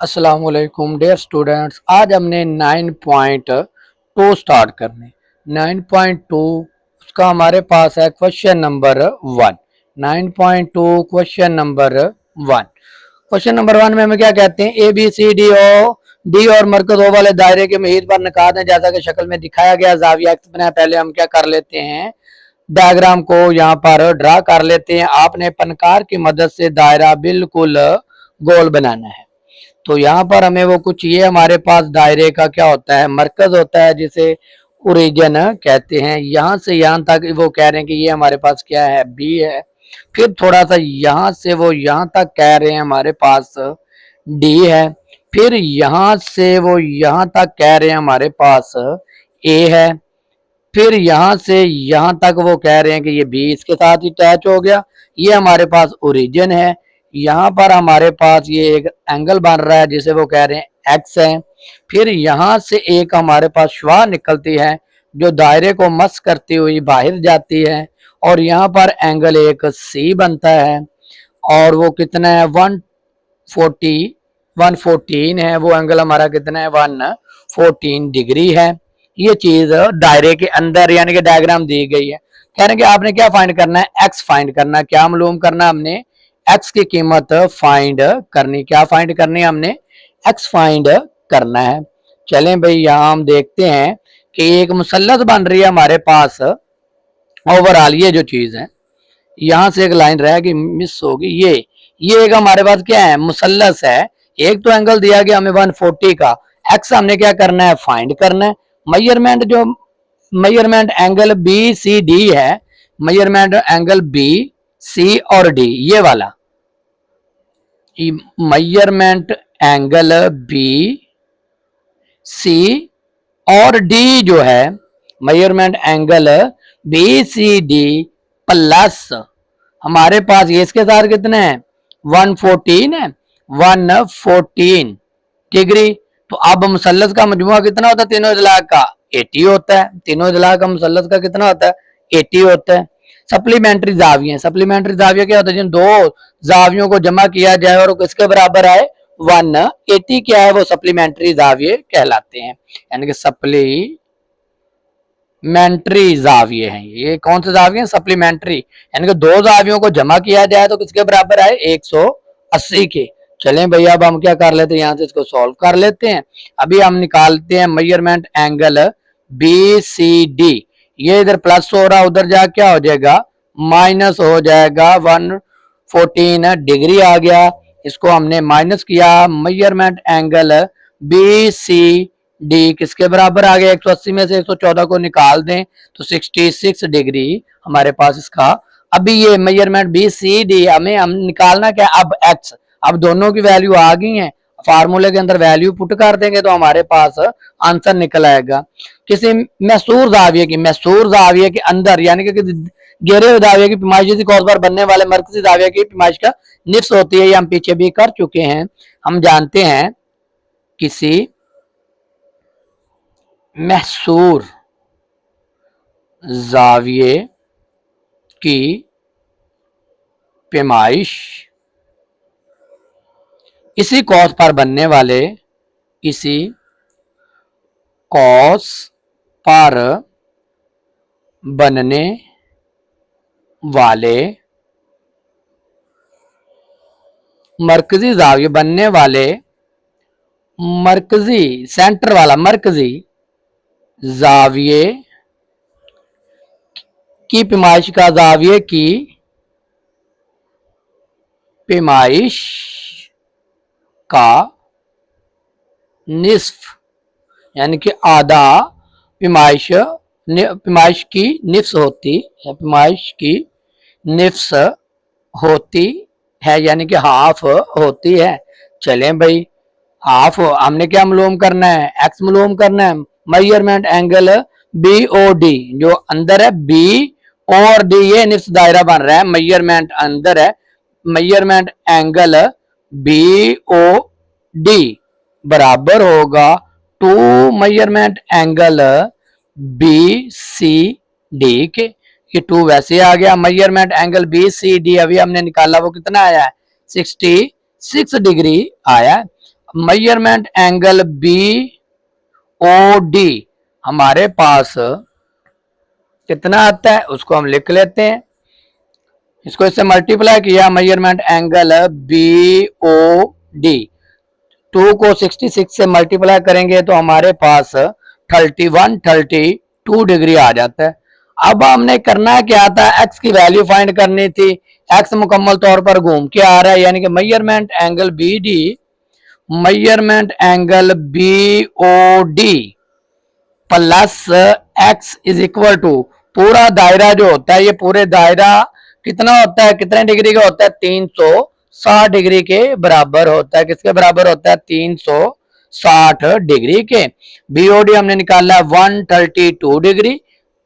अस्सलाम वालेकुम dear students. आज हमने 9.2 स्टार्ट करने। 9.2 उसका हमारे पास है question number 1। 9.2 question number 1। Question number 1 में हमें क्या कहते हैं, A B C D O D और मरकज ओ वाले दायरे के मुहीत पर निकात है जैसा कि शक्ल में दिखाया गया। जाविया एक्स बनाया। पहले हम क्या कर लेते हैं, डायग्राम को यहाँ पर ड्रा कर लेते हैं। आपने पनकार की मदद से दायरा बिल्कुल गोल बनाना है। तो यहाँ पर हमें वो कुछ ये हमारे पास दायरे का क्या होता है, मरकज होता है जिसे ओरिजिन कहते हैं। यहाँ से यहाँ तक वो कह रहे हैं कि ये हमारे पास क्या है, बी है। फिर थोड़ा सा यहाँ से वो यहाँ तक कह रहे हैं हमारे पास डी है। फिर यहाँ से वो यहाँ तक कह रहे हैं हमारे पास ए है। फिर यहाँ से यहाँ तक वो कह रहे हैं कि ये बी इसके साथ ही अटैच हो गया। ये हमारे पास ओरिजिन है। यहाँ पर हमारे पास ये एक एंगल बन रहा है जिसे वो कह रहे हैं एक्स है। फिर यहाँ से एक हमारे पास श्वा निकलती है जो दायरे को मस करती हुई बाहर जाती है और यहाँ पर एंगल एक सी बनता है और वो कितना है 114 है। वो एंगल हमारा कितना है 114 डिग्री है। ये चीज दायरे के अंदर यानी कि डायग्राम दी गई है। कहने कि आपने क्या फाइंड करना है, एक्स फाइंड करना है। क्या मालूम करना है हमने, एक्स की कीमत फाइंड करनी। क्या फाइंड करनी है हमने, एक्स फाइंड करना है। चलें भाई, यहाँ हम देखते हैं कि एक मुसल्लत बन रही है हमारे पास। ओवरऑल ये जो चीज है, यहाँ से एक लाइन रहेगी मिस होगी। ये एक हमारे पास क्या है, मुसल्लस है। एक तो एंगल दिया गया हमें 140 का। एक्स हमने क्या करना है, फाइंड करना है। Measurement angle B C D है। मेजरमेंट एंगल बी सी और डी, ये वाला मेजरमेंट एंगल बी सी और डी जो है, measurement angle B C D plus हमारे पास ये इसके साथ कितने हैं 114 है, 114 डिग्री। तो अब मुसल्लस का मजमुआ कितना होता है, तीनों इजला का 80 होता है। तीनों इजला का मुसल्लस का कितना होता है, 80 होता है। सप्लीमेंट्री जाविये, सप्लीमेंट्री जाविया क्या होता है, जिन दो जावियों को जमा किया जाए और किसके बराबर आए 180, क्या है वो सप्लीमेंट्री जाविये कहलाते हैं। यानी कि सप्लीमेंट्री जाविये हैं। ये कौन से जाविये हैं, सप्लीमेंट्री। यानी कि दो जावियों को जमा किया जाए तो किसके बराबर आए 180 के। चलें भैया, अब हम क्या कर लेते हैं, यहां से इसको सॉल्व कर लेते हैं। अभी हम निकालते हैं measurement angle B C D. ये इधर प्लस हो रहा, उधर जा क्या हो जाएगा, माइनस हो जाएगा। 114 डिग्री आ गया, इसको हमने माइनस किया। Measurement angle B C D किसके बराबर आ गया, 180 में से 114 को निकाल दें तो 66 डिग्री हमारे पास इसका। अभी ये मेजरमेंट बी सी डी हमें हम निकालना क्या, अब एक्स। अब दोनों की वैल्यू आ गई है, फार्मूले के अंदर वैल्यू पुट कर देंगे तो हमारे पास आंसर निकल आएगा। किसी मैसूर जाविये के अंदर यानी कि घेरे हुए दाविये की पैमाइश जिस कॉज पर बनने वाले मरकजी दाविये की पैमाइश का निफ्स होती है। ये हम पीछे भी कर चुके हैं। हम जानते हैं किसी मैसूर जाविये की पैमाइश इसी कॉस पर बनने वाले, इसी कॉस पर बनने वाले मरकजी जाविये, बनने वाले मरकजी सेंटर वाला मरकजी जाविये की पैमाइश का, जाविये की पैमाइश का निस्फ यानी कि आधा पैमाइश की निफ्स होती है, पैमाइश की निफ्स होती है यानी कि हाफ होती है। चलें भाई, हाफ हमने क्या मालूम करना है, एक्स मालूम करना है। Measurement angle B O D जो अंदर है, बी और डी ये निफ्स दायरा बन रहा है, मेजरमेंट अंदर है। Measurement angle B O D बराबर होगा 2 measurement angle B C D के। ये 2 वैसे आ गया। Measurement angle B C D अभी हमने निकाला, वो कितना आया है 66 डिग्री आया है। Measurement angle B O D हमारे पास कितना आता है उसको हम लिख लेते हैं। इसको इससे मल्टीप्लाई किया, measurement angle B O D, 2 को 66 से मल्टीप्लाई करेंगे तो हमारे पास 32 डिग्री आ जाता है। अब हमने करना क्या था, एक्स की वैल्यू फाइंड करनी थी। एक्स मुकम्मल तौर पर घूम के आ रहा है, यानी कि measurement angle B D, measurement angle B O D plus x is equal to, पूरा दायरा जो होता है, ये पूरे दायरा कितना होता है, कितने डिग्री का होता है, 360 डिग्री के बराबर होता है। किसके बराबर होता है, 360 डिग्री के। बीओडी हमने निकाला 132 degree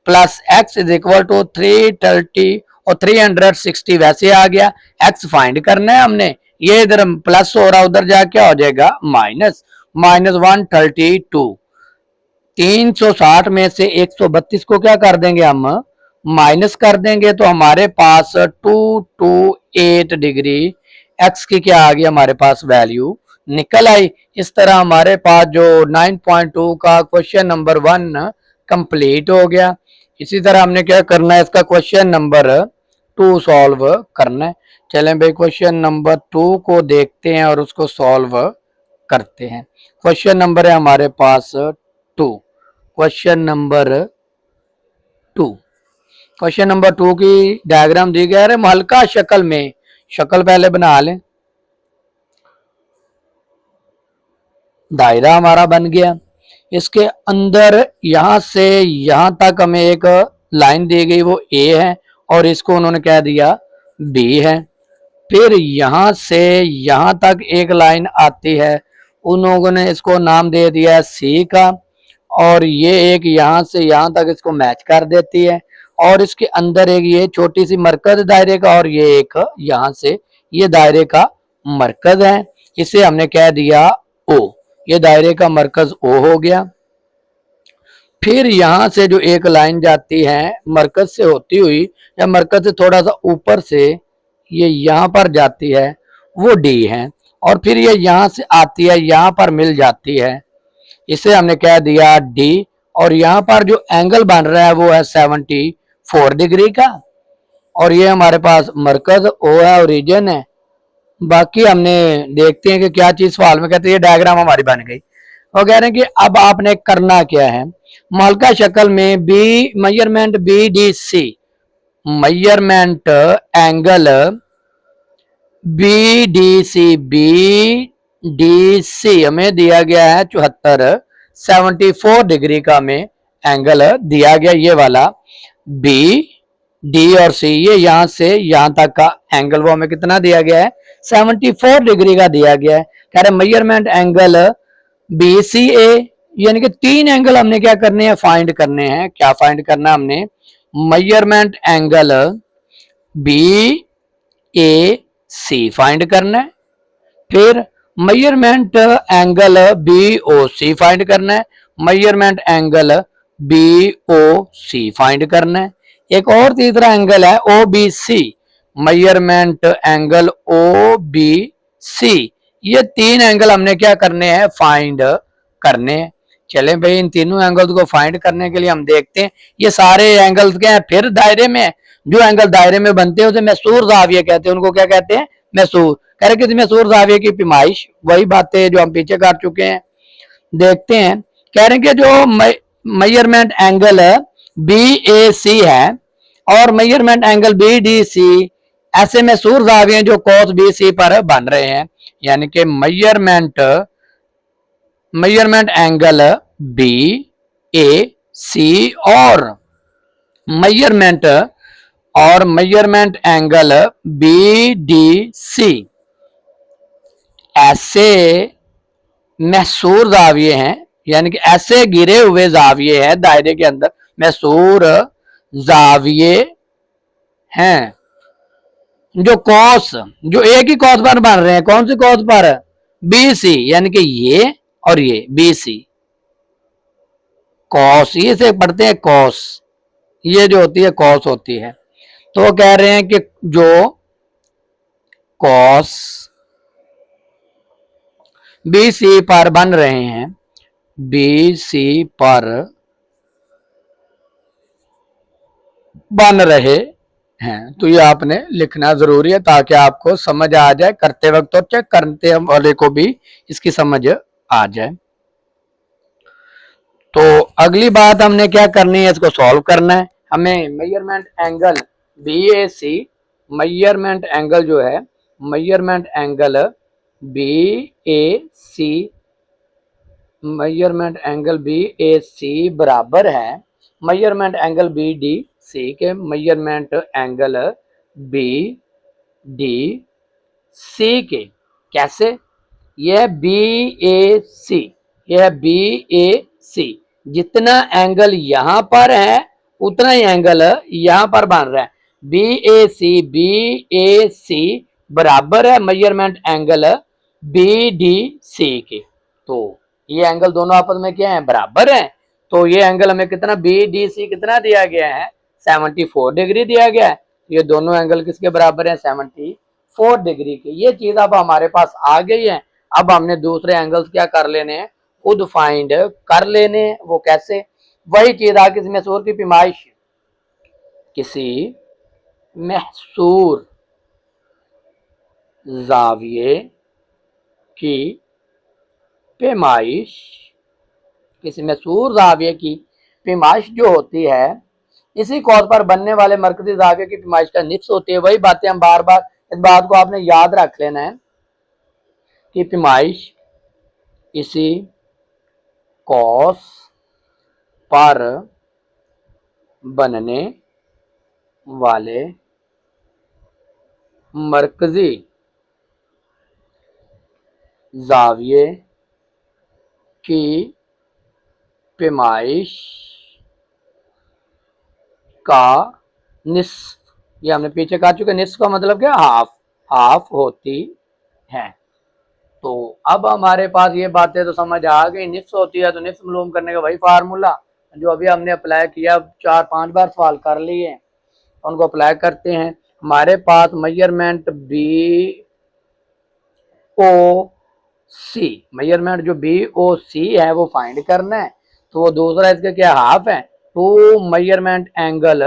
plus x is equal to 330 और 360 वैसे आ गया। एक्स फाइंड करना है हमने, ये इधर प्लस हो रहा, उधर जाके क्या हो जाएगा, माइनस। माइनस 132, 360 में से 132 को क्या कर देंगे हम, माइनस कर देंगे, तो हमारे पास 228 डिग्री एक्स की क्या आ गई, हमारे पास वैल्यू निकल आई। इस तरह हमारे पास जो 9.2 का क्वेश्चन नंबर 1 कंप्लीट हो गया। इसी तरह हमने क्या करना है, इसका क्वेश्चन नंबर 2 सॉल्व करना है। चलें भाई क्वेश्चन नंबर 2 को देखते हैं और उसको सॉल्व करते हैं। क्वेश्चन नंबर है हमारे पास 2, क्वेश्चन नंबर 2। क्वेश्चन नंबर 2 की डायग्राम दी गई है, हल्का शक्ल में, शक्ल पहले बना लें। दायरा हमारा बन गया, इसके अंदर यहां से यहां तक हमें एक लाइन दी गई, वो ए है, और इसको उन्होंने कह दिया बी है। फिर यहां से यहां तक एक लाइन आती है, उन लोगों ने इसको नाम दे दिया है सी का, और ये एक यहां से यहां तक इसको मैच कर देती है, और इसके अंदर एक ये छोटी सी मरकज दायरे का, और ये एक यहां से ये दायरे का मरकज है, इसे हमने कह दिया ओ। ये दायरे का मरकज ओ हो गया। फिर यहां से जो एक लाइन जाती है मरकज से होती हुई, या मरकज से थोड़ा सा ऊपर से ये यहां पर जाती है, वो डी है, और फिर ये यहां से आती है, यहां पर मिल जाती है, इसे हमने कह दिया डी। और यहाँ पर जो एंगल बन रहा है वो है 74 डिग्री का, और ये हमारे पास मरकज ओ है, ओरिजिन है। बाकी हमने देखते हैं कि क्या चीज सवाल में कहते हैं। ये डायग्राम हमारी बन गई। वो कह रहे हैं कि अब आपने करना क्या है, मलका शक्ल में B measurement B D C, measurement angle B D C, B D C हमें दिया गया है 74 डिग्री का हमें एंगल दिया गया, ये वाला बी डी और सी, ये यहां से यहां तक का एंगल वो हमें कितना दिया गया है, 74 डिग्री का दिया गया है। कह रहे मेजरमेंट एंगल बी सी ए, यानी कि 3 एंगल हमने क्या करने हैं, फाइंड करने हैं। क्या फाइंड करना है हमने, measurement angle B A C find करना है, फिर measurement angle B O C find करना है, measurement angle B O C find करना है। एक और तीसरा एंगल है O B C, measurement angle O B C, ये 3 एंगल हमने क्या करने हैं, फाइंड करने हैं। चले भाई इन तीनों एंगल्स को फाइंड करने के लिए हम देखते हैं ये सारे एंगल्स क्या है, फिर दायरे में। जो एंगल दायरे में बनते हैं उसे मैसूर जाविया कहते हैं, उनको क्या कहते हैं, मैसूर। कह रहे कि मैसूर जाविया की पैमाइश, वही बातें जो हम पीछे कर चुके हैं। देखते हैं, कह रहे हैं कि जो measurement angle B A C है और measurement angle B D C, ऐसे मैसूर जाविये जो कोस बी सी पर बन रहे हैं, यानी कि measurement angle B A C और measurement angle B D C ऐसे मैसूर जाविये हैं, यानी कि ऐसे गिरे हुए जाविये हैं दायरे के अंदर, मैसूर जाविये हैं जो कॉस, जो एक ही कॉस पर बन रहे हैं। कौन सी कॉस पर, बी सी, यानी कि ये और ये बी सी कॉस, ये से पढ़ते हैं कॉस, ये जो होती है कॉस होती है। तो वो कह रहे हैं कि जो कॉस बी सी पर बन रहे हैं, बी सी पर बन रहे हैं, तो ये आपने लिखना जरूरी है ताकि आपको समझ आ जाए करते वक्त और चेक करते वाले को भी इसकी समझ आ जाए। तो अगली बात हमने क्या करनी है, इसको सॉल्व करना है। हमें measurement angle B A C, measurement angle जो है, measurement angle B A C, measurement angle B A C बराबर है measurement angle B D C के measurement angle B D C के। कैसे? यह बी ए सी, यह बी ए सी, जितना एंगल यहां पर है उतना ही एंगल यहां पर बन रहा है। बी ए सी बराबर है measurement angle B D C के। तो ये एंगल दोनों आपस में क्या है, बराबर है। तो ये एंगल हमें कितना, बी डी सी कितना दिया गया है, 74 डिग्री दिया गया है। ये दोनों एंगल किसके बराबर है, 74 डिग्री के। ये चीज अब हमारे पास आ गई है। अब हमने दूसरे एंगल्स क्या कर लेने हैं, खुद फाइंड कर लेने। वो कैसे? वही चीज आगे किसी महसूर की पैमाइश, किसी महसूर जाविये की पैमाइश, किसी महसूर जाविये की पैमाइश जो होती है, इसी कॉज पर बनने वाले मरकजी जाविये की पैमाइश का निफ्स होती है। वही बातें हम बार बार, इस बात को आपने याद रख लेना है कि पैमाइश इसी कॉस पर बनने वाले मरकजी जाविये की पैमाइश का निस्फ, ये हमने पीछे कहा चुके, निस्फ का मतलब क्या, हाफ, हाफ होती है। तो अब हमारे पास ये बातें तो समझ आ गई। निस्फ होती है तो निस्फ मालूम करने का वही फार्मूला जो अभी हमने अप्लाई किया, 4-5 बार सवाल कर लिए, उनको अप्लाई करते हैं। हमारे पास मेजरमेंट बी ओ सी, मेजरमेंट जो बी ओ सी है वो फाइंड करना है। तो वो दूसरा इसका क्या, हाफ है। तो measurement angle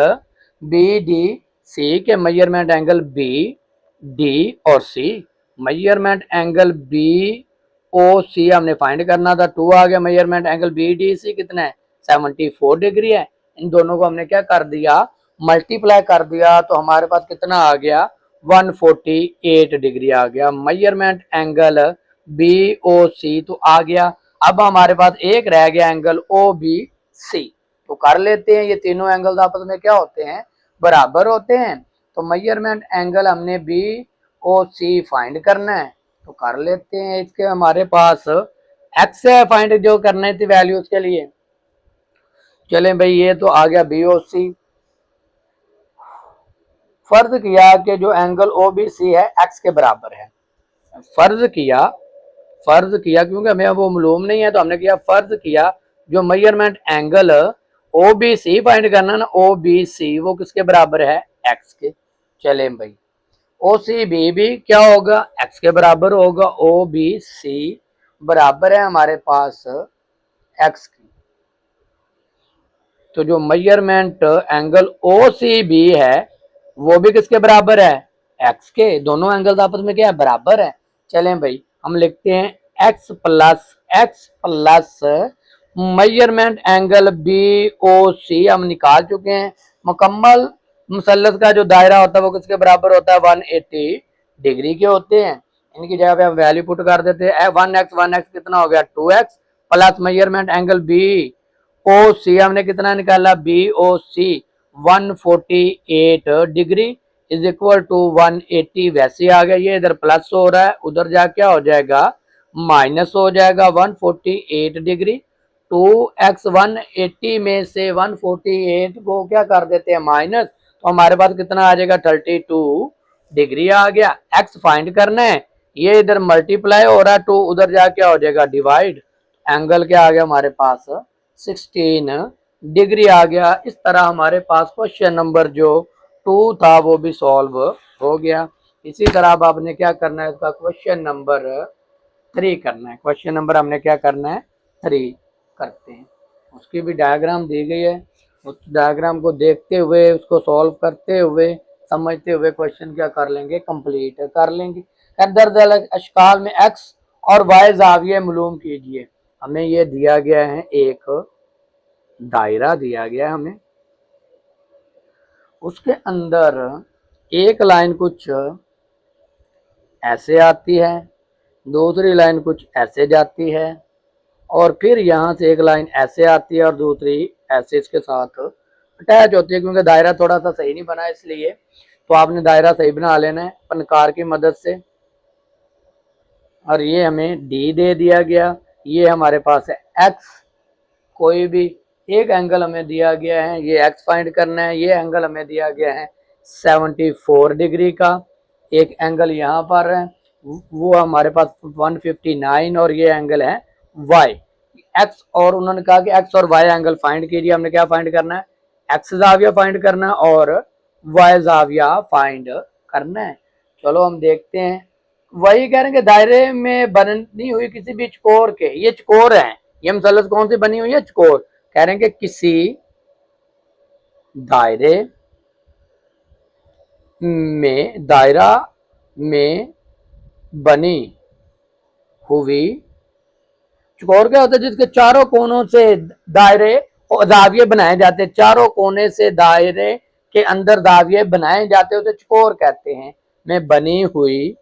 B D C के मेजरमेंट एंगल बी डी और C, measurement angle B O C हमने फाइंड करना था, 2 आ गया। Measurement angle B D C कितना है, 74 डिग्री है। इन दोनों को हमने क्या कर दिया, मल्टीप्लाई कर दिया, तो हमारे पास कितना आ गया, 148 डिग्री आ गया। मेजरमेंट एंगल बी ओ सी तो आ गया। अब हमारे पास एक रह गया एंगल ओ बी सी, तो कर लेते हैं। ये तीनों एंगल आपस में क्या होते हैं, बराबर होते हैं। तो मेजरमेंट एंगल हमने बी ओ सी फाइंड करना है, तो कर लेते हैं। इसके हमारे पास एक्स है फाइंड जो करने थी वैल्यू उसके लिए। चलें भाई, ये तो आ गया बी ओ सी। फर्ज किया कि जो एंगल ओ बी सी है एक्स के बराबर है। फर्ज किया क्योंकि हमें वो मालूम नहीं है, तो हमने किया फर्ज किया जो measurement angle O B C find करना ना, ओ बी सी वो किसके बराबर है, एक्स के। चले भाई, ओ सी बी भी क्या होगा, एक्स के बराबर होगा। ओ बी सी बराबर है हमारे पास एक्स की। तो जो measurement angle O C B है वो भी किसके बराबर है, एक्स के। दोनों एंगल आपस में क्या है, बराबर है। चलें भाई, हम लिखते हैं X plus measurement angle B O C हम निकाल चुके हैं। मुकम्मल मुसल्लस का जो दायरा होता है वो किसके बराबर होता है, 180 डिग्री के होते हैं। इनकी जगह पे हम वैल्यू पुट कर देते हैं। 1x कितना हो गया, 2x plus measurement angle B O C हमने कितना निकाला, B O C 148 degree is equal to 180। वैसे आ गया, ये इधर प्लस हो रहा है, उधर जा क्या हो जाएगा, माइनस हो जाएगा। 148 डिग्री 2x 180 में से 148 को क्या कर देते हैं माइनस, तो हमारे पास कितना आ जाएगा, 32 डिग्री आ गया। x फाइंड करना है, ये इधर मल्टीप्लाई हो रहा है, 2 उधर जा क्या हो जाएगा, डिवाइड। एंगल क्या आ गया हमारे पास, 16 डिग्री आ गया। इस तरह हमारे पास क्वेश्चन नंबर जो 2 था वो भी सॉल्व हो गया। इसी तरह अब आपने क्या करना है, इसका क्वेश्चन नंबर 3 करना है। क्वेश्चन नंबर हमने क्या करना है, 3 करते हैं। उसकी भी डायग्राम दी गई है, उस डायग्राम को देखते हुए उसको सॉल्व करते हुए समझते हुए क्वेश्चन क्या कर लेंगे, कंप्लीट कर लेंगे। दरअसल अशकाल में एक्स और वाई जाविये मालूम कीजिए। हमें ये दिया गया है, एक दायरा दिया गया है हमें, उसके अंदर एक लाइन कुछ ऐसे आती है, दूसरी लाइन कुछ ऐसे जाती है, और फिर यहाँ से एक लाइन ऐसे आती है और दूसरी ऐसे इसके साथ अटैच होती है। क्योंकि दायरा थोड़ा सा सही नहीं बना इसलिए, तो आपने दायरा सही बना लेना है पनकार की मदद से। और ये हमें डी दे दिया गया, ये हमारे पास है एक्स। कोई भी एक एंगल हमें दिया गया है, ये एक्स फाइंड करना है। ये एंगल हमें दिया गया है 74 डिग्री का। एक एंगल यहाँ पर है, वो हमारे पास 159, और ये एंगल है वाई एक्स। और उन्होंने कहा कि एक्स और वाई एंगल फाइंड कीजिए। हमने क्या फाइंड करना है, एक्स जाविया फाइंड करना है और वाई जाविया फाइंड करना है। चलो हम देखते हैं। वही कह रहे हैं कि दायरे में बनी हुई किसी भी चकोर के, ये चकोर है, ये मसलस कौन सी बनी हुई है, चकोर। कह रहे हैं कि किसी दायरे में, दायरा में बनी हुई चकोर क्या होता है, जिसके चारों कोनों से दायरे और जाविये बनाए जाते हैं। चारों कोने से दायरे के अंदर जाविये बनाए जाते हैं, उसे चकोर कहते हैं। में बनी हुई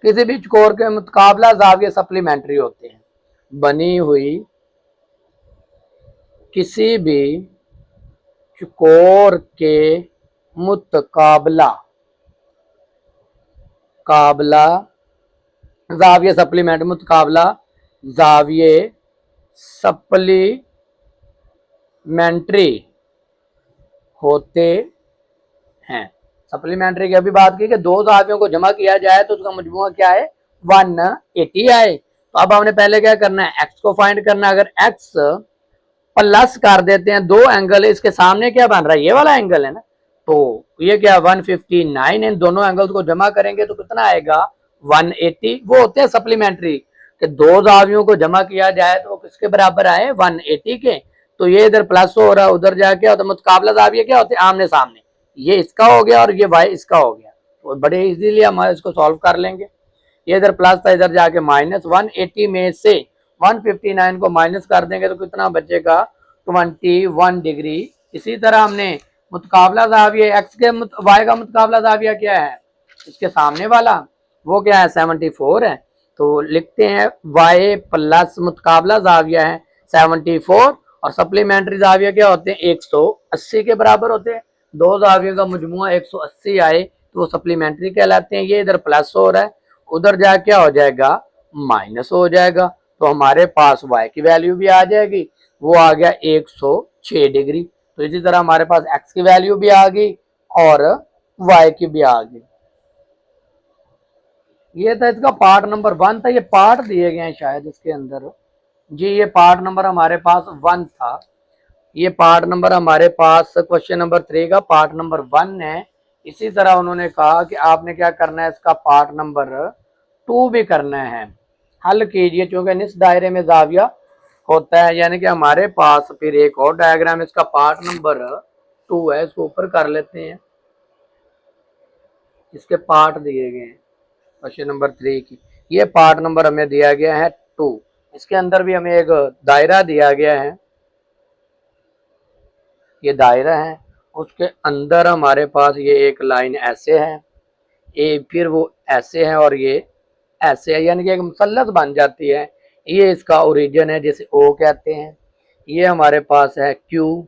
किसी भी चकोर के मुकाबला जाविये सप्लीमेंट्री होते हैं। बनी हुई किसी भी चकोर के मुतकाबला जाविये सप्लीमेंट, मुतकाबला जाविये सप्लीमेंट्री होते हैं। सप्लीमेंट्री की अभी बात की कि दो जावियों को जमा किया जाए तो उसका मजमूआ क्या है, 180 आए। तो अब हमने पहले क्या करना है, एक्स को फाइंड करना है। अगर एक्स प्लस कर देते हैं, दो एंगल है, इसके सामने क्या बन रहा है, ये वाला एंगल है ना, तो ये क्या 159 है। इन दोनों एंगल्स को जमा करेंगे तो कितना आएगा, 180। वो होते हैं सप्लीमेंट्री, कि दो जावियों को जमा किया जाए तो वो किसके बराबर आए, 180 के। तो ये इधर प्लस हो रहा है, उधर जाके और मुतकाबला जाविये क्या होते हैं, आमने सामने। ये इसका हो गया और ये वाई इसका हो गया, तो बड़े इजीली हम इसको सॉल्व कर लेंगे। ये इधर प्लस था, इधर जाके माइनस। 180 में से 159 को माइनस कर देंगे तो कितना बचेगा, 21 डिग्री। इसी तरह हमने मुतकाबला जाविया एक्स के वाई का मुतकाबला जाविया क्या है, इसके सामने वाला, वो क्या है, 74 है। तो लिखते हैं वाई प्लस मुतकाबला जाविया है 74, और सप्लीमेंट्री जाविया क्या होते हैं, 180 के बराबर होते हैं। दो जावियों का मजमुआ 180 आए तो वो सप्लीमेंट्री कहलाते हैं। ये इधर प्लस हो रहा है, उधर जा क्या हो जाएगा, माइनस हो जाएगा। तो हमारे पास y की वैल्यू भी आ जाएगी, वो आ गया 106 डिग्री। तो इसी तरह हमारे पास x की वैल्यू भी आ गई और y की भी आ गई। ये था इसका पार्ट नंबर 1 था। ये पार्ट दिए गए हैं शायद इसके अंदर जी। ये पार्ट नंबर हमारे पास 1 था, ये पार्ट नंबर हमारे पास क्वेश्चन नंबर 3 का पार्ट नंबर 1 है। इसी तरह उन्होंने कहा कि आपने क्या करना है, इसका पार्ट नंबर 2 भी करना है। हल कीजिए, क्योंकि इस दायरे में जाविया होता है। यानी कि हमारे पास फिर एक और डायग्राम इसका पार्ट नंबर 2 है, इसको ऊपर कर लेते हैं। इसके पार्ट दिए गए हैं क्वेश्चन नंबर 3 की। ये पार्ट नंबर हमें दिया गया है 2। इसके अंदर भी हमें एक दायरा दिया गया है, ये दायरा है, उसके अंदर हमारे पास ये एक लाइन ऐसे है, फिर वो ऐसे है और ये ऐसे है, यानी कि एक मुसल्लत बन जाती है। ये इसका ओरिजिन है, जिसे ओ कहते हैं। ये हमारे पास है क्यू,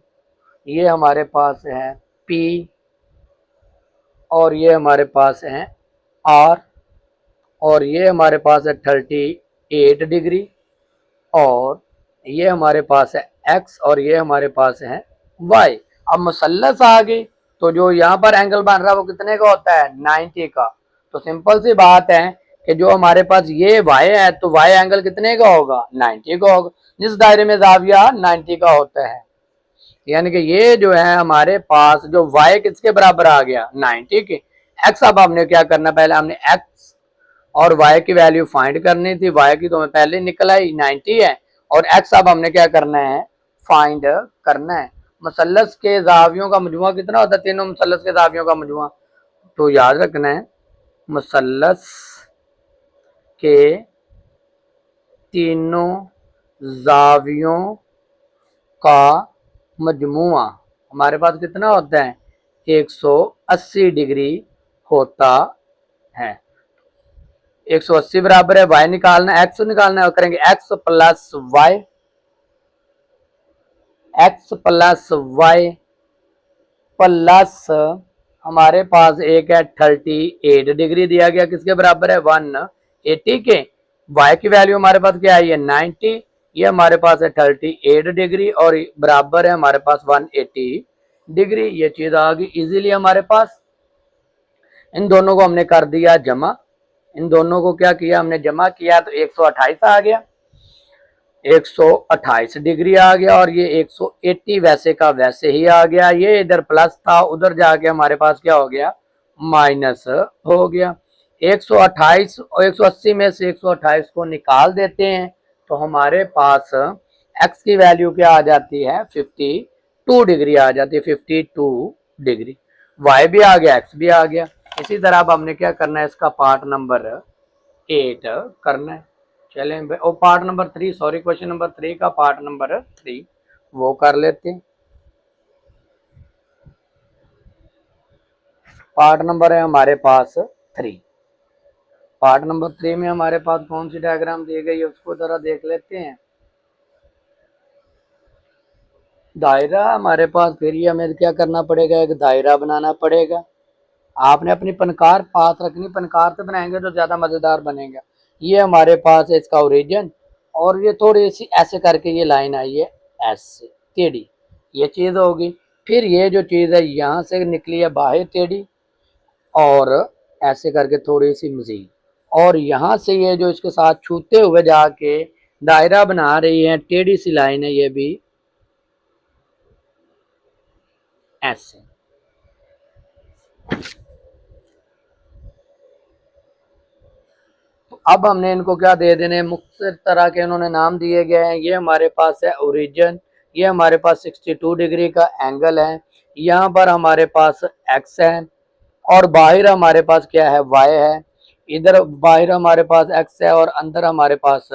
ये हमारे पास है पी, और ये हमारे पास है आर, और ये हमारे पास है 38 डिग्री, और ये हमारे पास है एक्स, और ये हमारे पास है वाई। अब मुसल्लस आ गई तो जो यहाँ पर एंगल बन रहा है वो कितने का होता है, 90 का। तो सिंपल सी बात है कि जो हमारे पास ये वाई है तो वाई एंगल कितने का होगा, 90 का होगा, जिस दायरे में जाविया 90 का होता है। यानी कि ये जो है हमारे पास जो वाई किसके बराबर आ गया, 90 के। एक्स अब हमने क्या करना, पहले हमने एक्स और y की वैल्यू फाइंड करनी थी। y की तो हमें पहले निकल आई 90 है, और x अब हमने क्या करना है, फाइंड करना है। मुसल्लस के जावियों का मजमुआ कितना होता है, तीनों मुसल्लस के जावियों का मजमुआ। तो याद रखना है, मुसल्लस के तीनों जावियों का मजमुआ हमारे पास कितना होता है, 180 डिग्री होता है। 180 बराबर है y निकालना है, x निकालना है, करेंगे x plus y, x plus y plus हमारे पास एक है 38 डिग्री दिया गया, किसके बराबर है, 180 के। y की वैल्यू हमारे पास क्या है, ये 90, ये हमारे पास है 38 डिग्री, और बराबर है हमारे पास 180 डिग्री। ये चीज आ गई इजीली हमारे पास। इन दोनों को हमने कर दिया जमा, इन दोनों को क्या किया हमने, जमा किया, तो 128 आ गया, 128 डिग्री आ गया, और ये 180 वैसे का वैसे ही आ गया। ये इधर प्लस था, उधर जाके हमारे पास क्या हो गया, माइनस हो गया। 128 और 180 में से 128 को निकाल देते हैं, तो हमारे पास x की वैल्यू क्या आ जाती है, 52 डिग्री आ जाती है, 52 डिग्री। y भी आ गया, x भी आ गया। इसी तरह अब हमने क्या करना है, इसका पार्ट नंबर 8 करना है। चलें, और part number 3, sorry, question number 3 का पार्ट नंबर 3 वो कर लेते हैं। पार्ट नंबर है हमारे पास 3। पार्ट नंबर 3 में हमारे पास कौन सी डायग्राम दी गई है, उसको जरा देख लेते हैं। दायरा हमारे पास, फिर ये हमें क्या करना पड़ेगा, एक दायरा बनाना पड़ेगा। आपने अपनी पनकार पास रखनी, पनकार से बनाएंगे तो ज्यादा मजेदार बनेगा। ये हमारे पास है इसका ओरिजिन, और ये थोड़ी सी ऐसे करके ये लाइन आई है ऐसे टेढ़ी, ये चीज होगी। फिर ये जो चीज है यहाँ से निकली है बाहर टेढ़ी, और ऐसे करके थोड़ी सी मजीद, और यहाँ से ये जो इसके साथ छूते हुए जाके दायरा बना रही है, टेढ़ी सी लाइन है ये भी ऐसे। तो अब हमने इनको क्या दे देने, मुख्तलिफ तरह के इन्होंने नाम दिए गए हैं। ये हमारे पास है ओरिजिन, ये हमारे पास 62 डिग्री का एंगल है, यहाँ पर हमारे पास x है, और बाहर हमारे पास क्या है, y है। इधर बाहर हमारे पास x है, और अंदर हमारे पास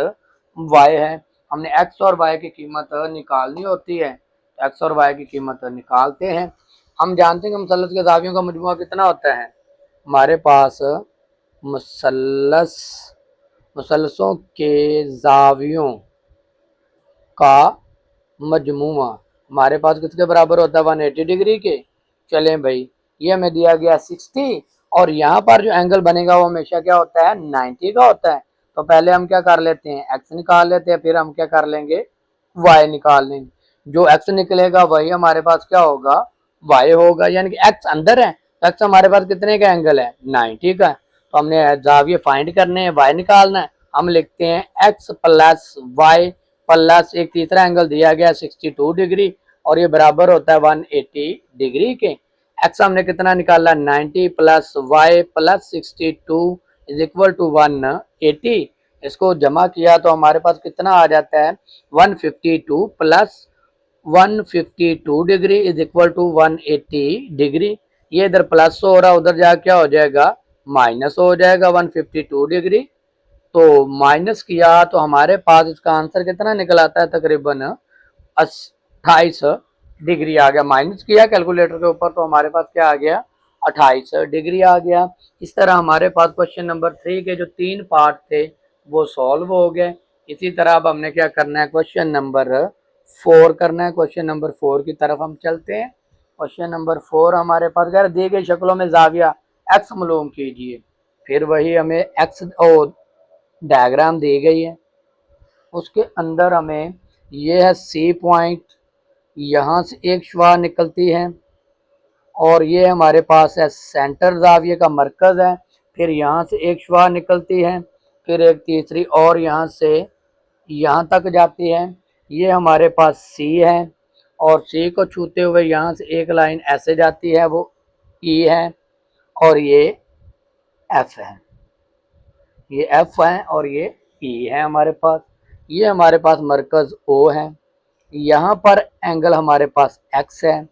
y है। हमने x और y की कीमत निकालनी होती है, x और y की कीमत निकालते हैं। हम जानते हैं कि मुसल्लस के जावियों का मजमुआ कितना होता है, हमारे पास मुसल्लस मुसल्लसों के जावियों का मजमुआ हमारे पास किसके बराबर होता है, 180 डिग्री के। चलें भाई, ये हमें दिया गया 60, और यहाँ पर जो एंगल बनेगा वो हमेशा क्या होता है, 90 का होता है। तो पहले हम क्या कर लेते हैं, x निकाल लेते हैं, फिर हम क्या कर लेंगे, y निकाल लेंगे। जो x निकलेगा वही हमारे पास क्या होगा, y होगा, यानी कि x अंदर है, तो x हमारे पास कितने का एंगल है, 90 का। तो हमने जाविये फाइंड करने हैं, y निकालना है। हम लिखते हैं x प्लस वाई प्लस एक तीसरा एंगल दिया गया 62 डिग्री, और ये बराबर होता है 180 डिग्री के। x हमने कितना निकाला, 90 plus y plus 62 is equal to 180। इसको जमा किया तो हमारे पास कितना आ जाता है, 152 plus 152 degree is equal to 180 degree. ये इधर प्लस हो रहा, उधर जाके क्या हो जाएगा, माइनस हो जाएगा 152 डिग्री। तो माइनस किया तो हमारे पास इसका आंसर कितना निकल आता है, तकरीबन 28 डिग्री आ गया। माइनस किया कैलकुलेटर के ऊपर, तो हमारे पास क्या आ गया, 28 डिग्री आ गया। इस तरह हमारे पास क्वेश्चन नंबर 3 के जो 3 पार्ट थे वो सॉल्व हो गए। इसी तरह अब हमने क्या करना है, क्वेश्चन नंबर 4 करना है। क्वेश्चन नंबर 4 की तरफ हम चलते हैं। क्वेश्चन नंबर 4 हमारे पास अगर दी गई शक्लों में जाविया एक्स मालूम कीजिए। फिर वही हमें एक्स और डायग्राम दी गई है, उसके अंदर हमें ये है सी पॉइंट, यहाँ से एक शुआ निकलती है, और ये हमारे पास है सेंटर जाविये का मरकज़ है। फिर यहाँ से एक शुआ निकलती है, फिर एक तीसरी और यहाँ से यहाँ तक जाती है। ये हमारे पास सी है, और सी को छूते हुए यहाँ से एक लाइन ऐसे जाती है, वो ई है, और ये एफ है। ये एफ है और ये ई है हमारे पास। ये हमारे पास मरकज ओ है। यहाँ पर एंगल हमारे पास एक्स है।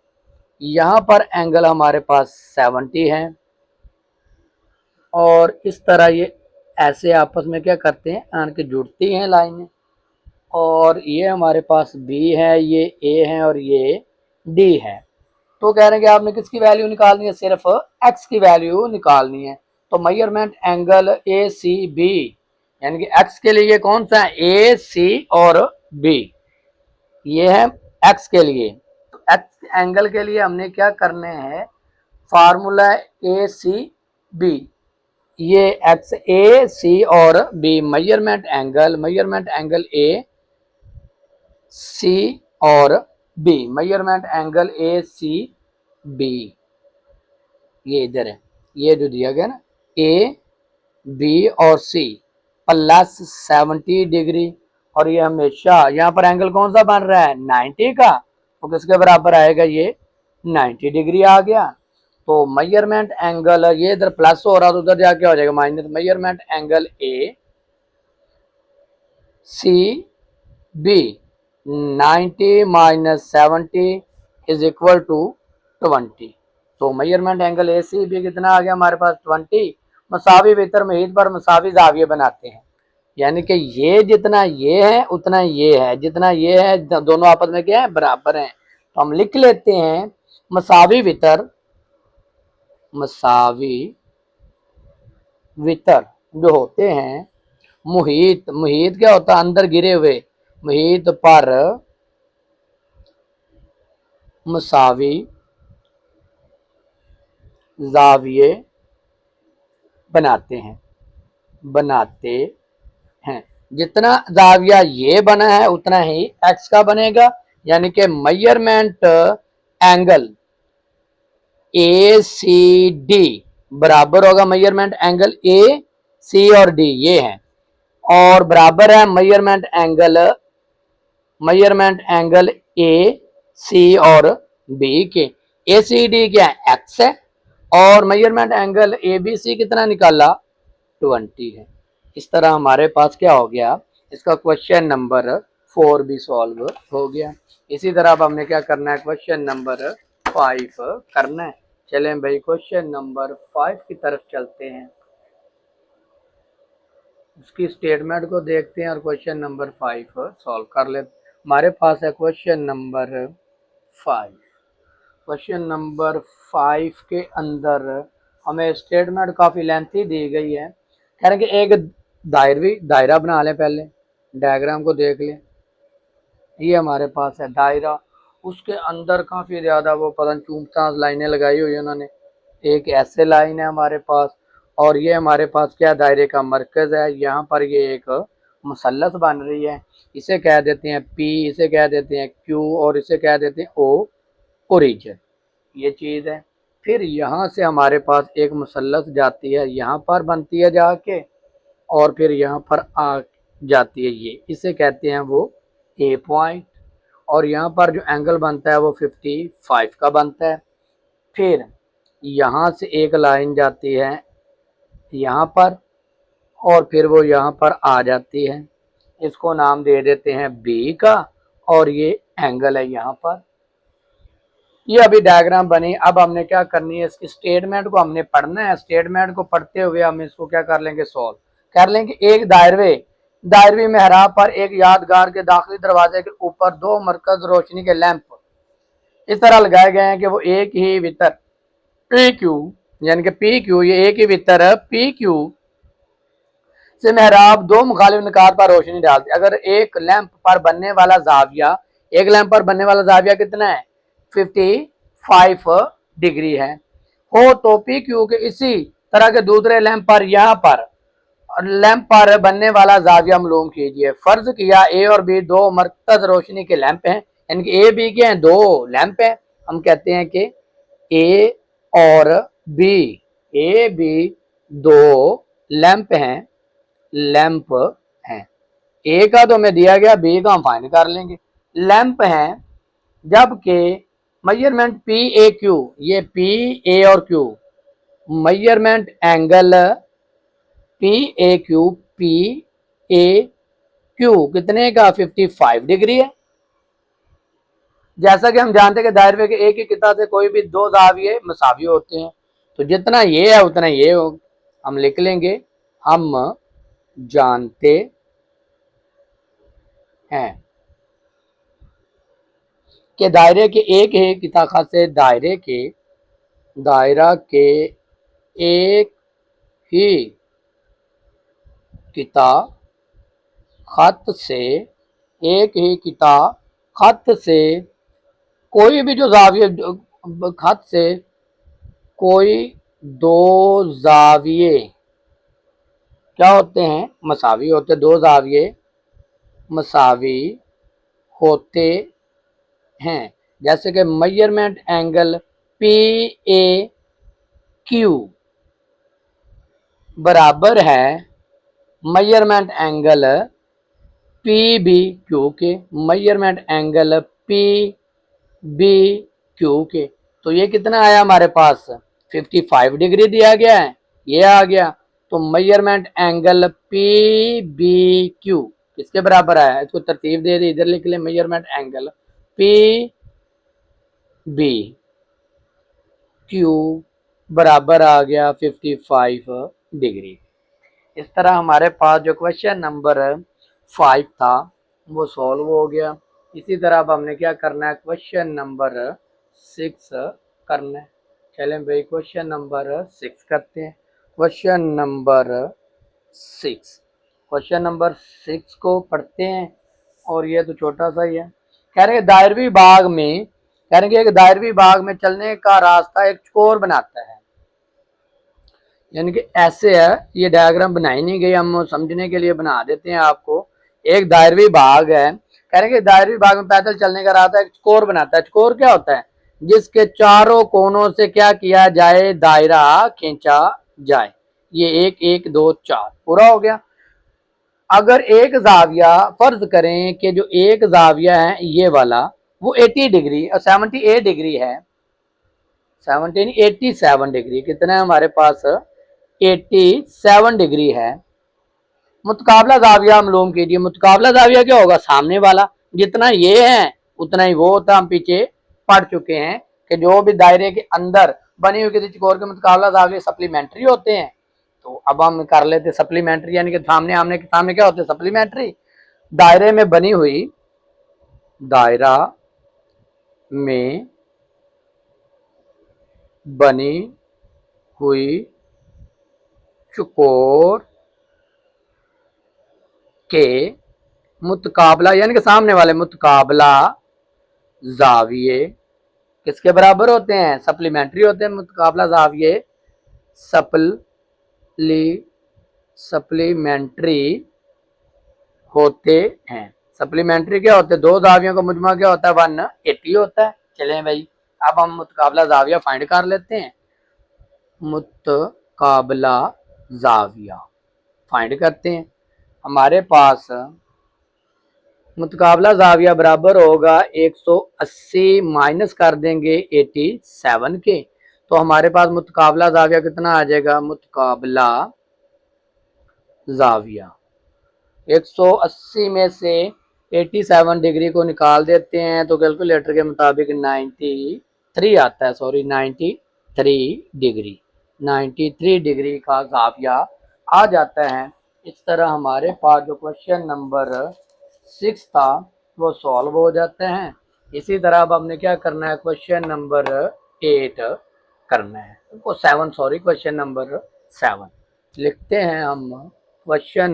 यहाँ पर एंगल हमारे पास 70 है। और इस तरह ये ऐसे आपस में क्या करते हैं, आन के जुड़ती हैं लाइनें। और ये हमारे पास बी है, ये ए है और ये डी है। तो कह रहे हैं कि आपने किसकी वैल्यू निकालनी है, सिर्फ एक्स की वैल्यू निकालनी है। तो measurement angle A C B, यानी कि एक्स के लिए कौन सा है, ए सी और बी, ये है एक्स के लिए। तो एक्स एंगल के लिए हमने क्या करने हैं, फार्मूला ए सी बी, ये एक्स ए सी और B, measurement angle A C और B, measurement angle A C B, ये इधर है, ये जो दिया गया ना, ए बी और सी प्लस 70 डिग्री। और ये हमेशा यहाँ पर एंगल कौन सा बन रहा है, 90 का, तो किसके बराबर आएगा, ये 90 डिग्री आ गया। तो मेजरमेंट एंगल, ये इधर प्लस हो रहा तो उधर जाके हो जाएगा minus. Measurement angle A C B 90 minus 70 is equal to 20। तो measurement angle A C B कितना आ गया हमारे पास, 20। मसावी वितर मुहीत पर मसावी जाविये बनाते हैं, यानी कि ये जितना ये है उतना ये है, जितना ये है दोनों आपस में क्या है, बराबर हैं। तो हम लिख लेते हैं मसावी वितर, मसावी वितर जो होते हैं, मुहीत, मुहीत क्या होता है, अंदर गिरे हुए, मुहीत पर मसावी जाविये बनाते हैं। जितना जाविया ये बना है उतना ही एक्स का बनेगा, यानी कि measurement angle A C D बराबर होगा मेजरमेंट एंगल ए सी और डी, ये है, और बराबर है मेजरमेंट एंगल ए सी और बी के। ए सी डी क्या है, एक्स है, और measurement angle A B C कितना निकाला, 20 है। इस तरह हमारे पास क्या हो गया, इसका क्वेश्चन नंबर 4 भी सॉल्व हो गया। इसी तरह अब हमने क्या करना है, क्वेश्चन नंबर 5 करना है। चलें भाई क्वेश्चन नंबर 5 की तरफ चलते हैं, उसकी स्टेटमेंट को देखते हैं और क्वेश्चन नंबर 5 सॉल्व कर लेते। हमारे पास है क्वेश्चन नंबर 5। क्वेश्चन नंबर 5 के अंदर हमें स्टेटमेंट काफ़ी लेंथी दी गई है। कह रहे हैं कि एक दायरा बना लें, पहले डायग्राम को देख लें। ये हमारे पास है दायरा, उसके अंदर काफ़ी ज़्यादा वो पता नहीं चूमचास लाइनें लगाई हुई है उन्होंने। एक ऐसे लाइन है हमारे पास, और ये हमारे पास क्या, दायरे का मरकज़ है। यहाँ पर ये एक मुसल्लस बन रही है, इसे कह देते हैं पी, इसे कह देते हैं क्यू और इसे कह देते हैं ओ, ओरिजिन, ये चीज़ है। फिर यहाँ से हमारे पास एक मुसल्लस जाती है, यहाँ पर बनती है जाके, और फिर यहाँ पर आ जाती है, ये इसे कहते हैं वो ए पॉइंट। और यहाँ पर जो एंगल बनता है वो 55 का बनता है। फिर यहाँ से एक लाइन जाती है यहाँ पर, और फिर वो यहाँ पर आ जाती है, इसको नाम दे देते हैं बी का, और ये एंगल है यहाँ पर। ये अभी डायग्राम बनी। अब हमने क्या करनी है, इसकी स्टेटमेंट को हमने पढ़ना है। स्टेटमेंट को पढ़ते हुए हम इसको क्या कर लेंगे, सॉल्व कर लेंगे। एक दायरवी मेहराब पर एक यादगार के दाखिली दरवाजे के ऊपर 2 मरकज रोशनी के लैंप इस तरह लगाए गए हैं कि वो एक ही वितर पी क्यू, यानी कि पी क्यू, ये एक ही वितर पी क्यू से मेहराब 2 मुखालिफ निकात पर रोशनी डालती। अगर एक लैंप पर बनने वाला जाविया कितना है, 55 डिग्री है हो, तो पी क्यू के इसी तरह के दूसरे लैंप पर यहाँ पर बनने वाला जाविया मालूम कीजिए। फर्ज किया ए और बी 2 मरकज रोशनी के लैंप हैं, यानी कि ए बी के हैं 2 लैंप हैं। हम कहते हैं कि ए और बी 2 लैंप हैं, ए का तो हमें दिया गया, बी का हम फाइंड कर लेंगे। लैंप हैं, जबकि मेजरमेंट पी ए क्यू, ये पी ए और Q, measurement angle PAQ PAQ कितने का 55 डिग्री है। जैसा कि हम जानते हैं कि दायरे के एक ही किता से कोई भी दो जाविये मसावी होते हैं, तो जितना ये है उतना ये हो, हम लिख लेंगे हम जानते हैं कि दायरे के एक ही किता खास से दायरा के एक ही किता खत से एक ही किता खत से कोई भी जो जाविये खत से कोई दो जाविये क्या होते हैं, मसावी होते, दो जाविये मसावी होते हैं। जैसे कि मेजरमेंट एंगल PAQ बराबर है मेजरमेंट एंगल PBQ के, मेजरमेंट एंगल PBQ के। तो ये कितना आया हमारे पास 55 डिग्री दिया गया है, ये आ गया। तो मेजरमेंट एंगल PBQ किसके बराबर आया, इसको तरतीब दे दी, इधर लिख ले मेजरमेंट एंगल PBQ बराबर आ गया 55 डिग्री। इस तरह हमारे पास जो क्वेश्चन नंबर 5 था वो सॉल्व हो गया। इसी तरह अब हमने क्या करना है, क्वेश्चन नंबर 6 करना है। चलें भाई क्वेश्चन नंबर 6 करते हैं। क्वेश्चन नंबर 6 को पढ़ते हैं, और ये तो छोटा सा ही है। कह रहे हैं दायरवी बाग में, कह रहे हैं एक दायरवी बाग में चलने का रास्ता एक चकोर बनाता है, यानी कि ऐसे है, ये डायग्राम बनाई नहीं गई, हम समझने के लिए बना देते हैं आपको। एक दायरवी बाग है, कह रहे हैं कि दायरवी बाग में पैदल चलने का रास्ता एक चकोर बनाता है। चकोर क्या होता है, जिसके चारों कोनों से क्या किया जाए, दायरा खींचा जाए। ये 1 1 2 4 पूरा हो गया। अगर एक जाविया, फर्ज करें कि जो एक जाविया है ये वाला वो 80 डिग्री और 78 डिग्री है, 87 डिग्री, कितना है हमारे पास 87 डिग्री है। मुतकाबला जाविया मालूम कीजिए। मुतकाबला जाविया क्या होगा, सामने वाला, जितना ये है उतना ही वो होता। हम पीछे पढ़ चुके हैं कि जो भी दायरे के अंदर बनी हुई किसी चकोर के मुतकाबला जाविया सप्लीमेंट्री होते हैं। तो अब हम कर लेते सप्लीमेंट्री, यानी कि सामने क्या होते हैं, सप्लीमेंट्री। दायरे में बनी हुई, दायरा में बनी हुई चकोर के मुतकाबला, यानी कि सामने वाले मुतकाबला जाविये किसके बराबर होते हैं, सप्लीमेंट्री होते हैं। मुतकाबला जाविये सप्लीमेंट्री होते हैं। सप्लीमेंट्री क्या होते हैं, दो जावियों का मुजमा क्या होता है, 180 होता है। चलें भाई अब हम मुतकाबला जाविया फाइंड कर लेते हैं। मुतकाबला जाविया फाइंड करते हैं। हमारे पास मुतकाबला जाविया बराबर होगा 180 माइनस कर देंगे 87 के, तो हमारे पास मुतकाबला जाविया कितना आ जाएगा, मुतकाबला जाविया 180 में से 87 डिग्री को निकाल देते हैं तो कैलकुलेटर के मुताबिक 93 आता है, 93 डिग्री का जाविया आ जाता है। इस तरह हमारे पास जो क्वेश्चन नंबर 6 था वो सॉल्व हो जाते हैं। इसी तरह अब हमने क्या करना है, क्वेश्चन नंबर 8 करना है, क्वेश्चन नंबर 7 लिखते हैं हम। क्वेश्चन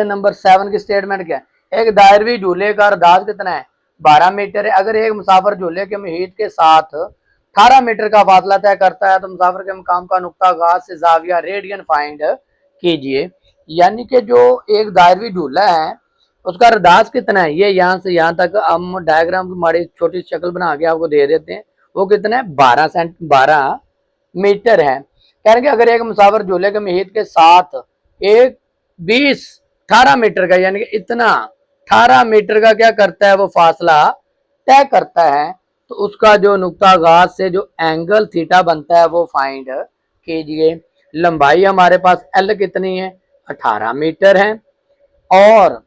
नंबर 7 की स्टेटमेंट क्या है, एक दायरवी झूले का अर्धात कितना है, 12 मीटर है। अगर एक मुसाफिर झूले के मुहीत के साथ 18 मीटर का फासला तय करता है तो मुसाफिर के मकाम का नुक्ता गाज से जाविया रेडियन फाइंड कीजिए। यानी कि जो एक दायरवी झूला है उसका अर्दास कितना है, ये यहाँ से यहाँ तक हम डायग्राम की हमारी छोटी शक्ल बना के आपको दे देते हैं। वो कितना है, 12 मीटर है। कह रहे हैं अगर एक मुसाफिर झूले के मुहीत के साथ एक 18 मीटर का, यानी कि इतना 18 मीटर का क्या करता है, वो फासला तय करता है, तो उसका जो नुक्ता गाज से जो एंगल थीटा बनता है वो फाइंड कीजिए। लंबाई हमारे पास एल कितनी है, 18 मीटर है, और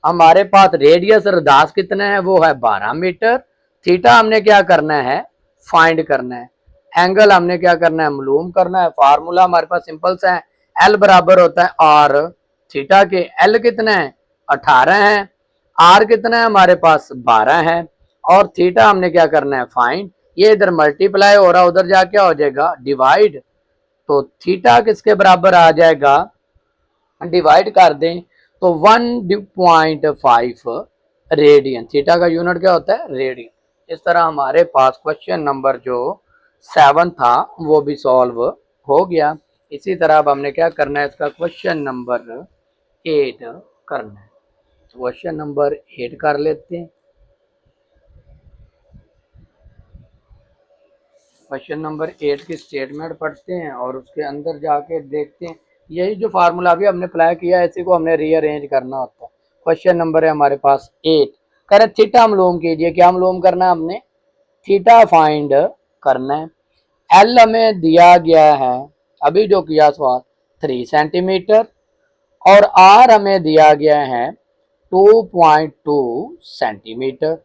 हमारे पास रेडियस रदास कितना है, वो है 12 मीटर। थीटा हमने क्या करना है, फाइंड करना है। एंगल हमने क्या करना है, मालूम करना है। फार्मूला हमारे पास सिंपल सा है, एल बराबर होता है आर थीटा के। एल कितना है, 18 है, आर कितना है हमारे पास 12 है, और थीटा हमने क्या करना है, फाइंड। ये इधर मल्टीप्लाई हो रहा, उधर जाके हो जाएगा डिवाइड। तो थीटा किसके बराबर आ जाएगा, डिवाइड कर दें तो 1.5 रेडियन। थीटा का यूनिट क्या होता है, रेडियन। इस तरह हमारे पास क्वेश्चन नंबर जो 7 था वो भी सॉल्व हो गया। इसी तरह अब हमने क्या करना है, इसका क्वेश्चन नंबर 8 करना है। क्वेश्चन नंबर 8 कर लेते हैं। क्वेश्चन नंबर 8 की स्टेटमेंट पढ़ते हैं और उसके अंदर जाके देखते हैं। यही जो फार्मूला भी हमने अप्लाई किया है, इसी को हमने रीअरेंज करना होता है। क्वेश्चन नंबर है हमारे पास 8। कह रहे थीटा मालूम कीजिए। क्या मालूम करना है हमने, थीटा फाइंड करना है। एल हमें दिया गया है, अभी जो किया सवाल, 3 सेंटीमीटर, और आर हमें दिया गया है 2.2 सेंटीमीटर।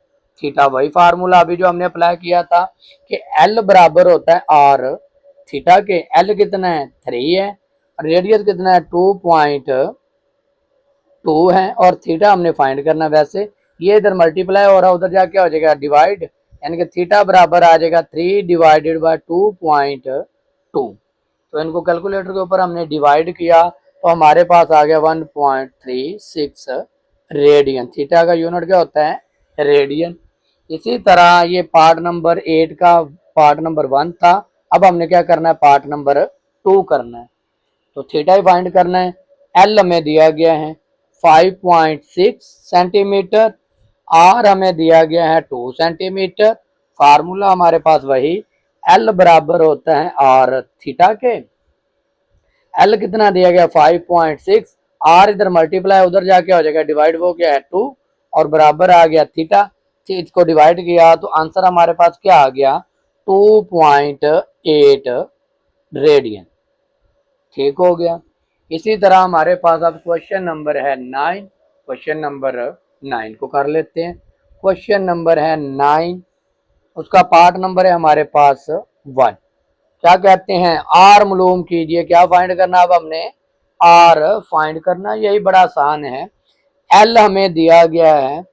थीटा वही फार्मूला अभी जो हमने अप्लाई किया था कि एल बराबर होता है आर थीटा के। एल कितना है, 3 है, रेडियस कितना है, 2.2 है, और थीटा हमने फाइंड करना। वैसे ये इधर मल्टीप्लाई हो रहा है, उधर जाके हो जाएगा डिवाइड, यानी कि थीटा बराबर आ जाएगा 3 डिवाइडेड बाय 2.2। तो इनको कैलकुलेटर के ऊपर हमने डिवाइड किया तो हमारे पास आ गया 1.36 रेडियन। थीटा का यूनिट क्या होता है, रेडियन। इसी तरह ये पार्ट नंबर 8 का पार्ट नंबर 1 था। अब हमने क्या करना है, पार्ट नंबर 2 करना है। तो थीटा ही फाइंड करना है। एल हमें दिया गया है 5.6 सेंटीमीटर, आर हमें दिया गया है 2 सेंटीमीटर। फार्मूला हमारे पास वही, एल बराबर होता है आर थीटा के। एल कितना दिया गया, 5.6, आर इधर मल्टीप्लाई उधर जाके हो जाएगा डिवाइड, वो क्या है 2, और बराबर आ गया थीटा। इसको डिवाइड किया तो आंसर हमारे पास क्या आ गया, 2.8 रेडियन। ठीक हो गया। इसी तरह हमारे पास अब क्वेश्चन नंबर है 9। क्वेश्चन नंबर 9 को कर लेते हैं। क्वेश्चन नंबर है 9, उसका पार्ट नंबर है हमारे पास 1। क्या कहते हैं, आर मालूम कीजिए। क्या फाइंड करना, अब हमने आर फाइंड करना। यही बड़ा आसान है। एल हमें दिया गया है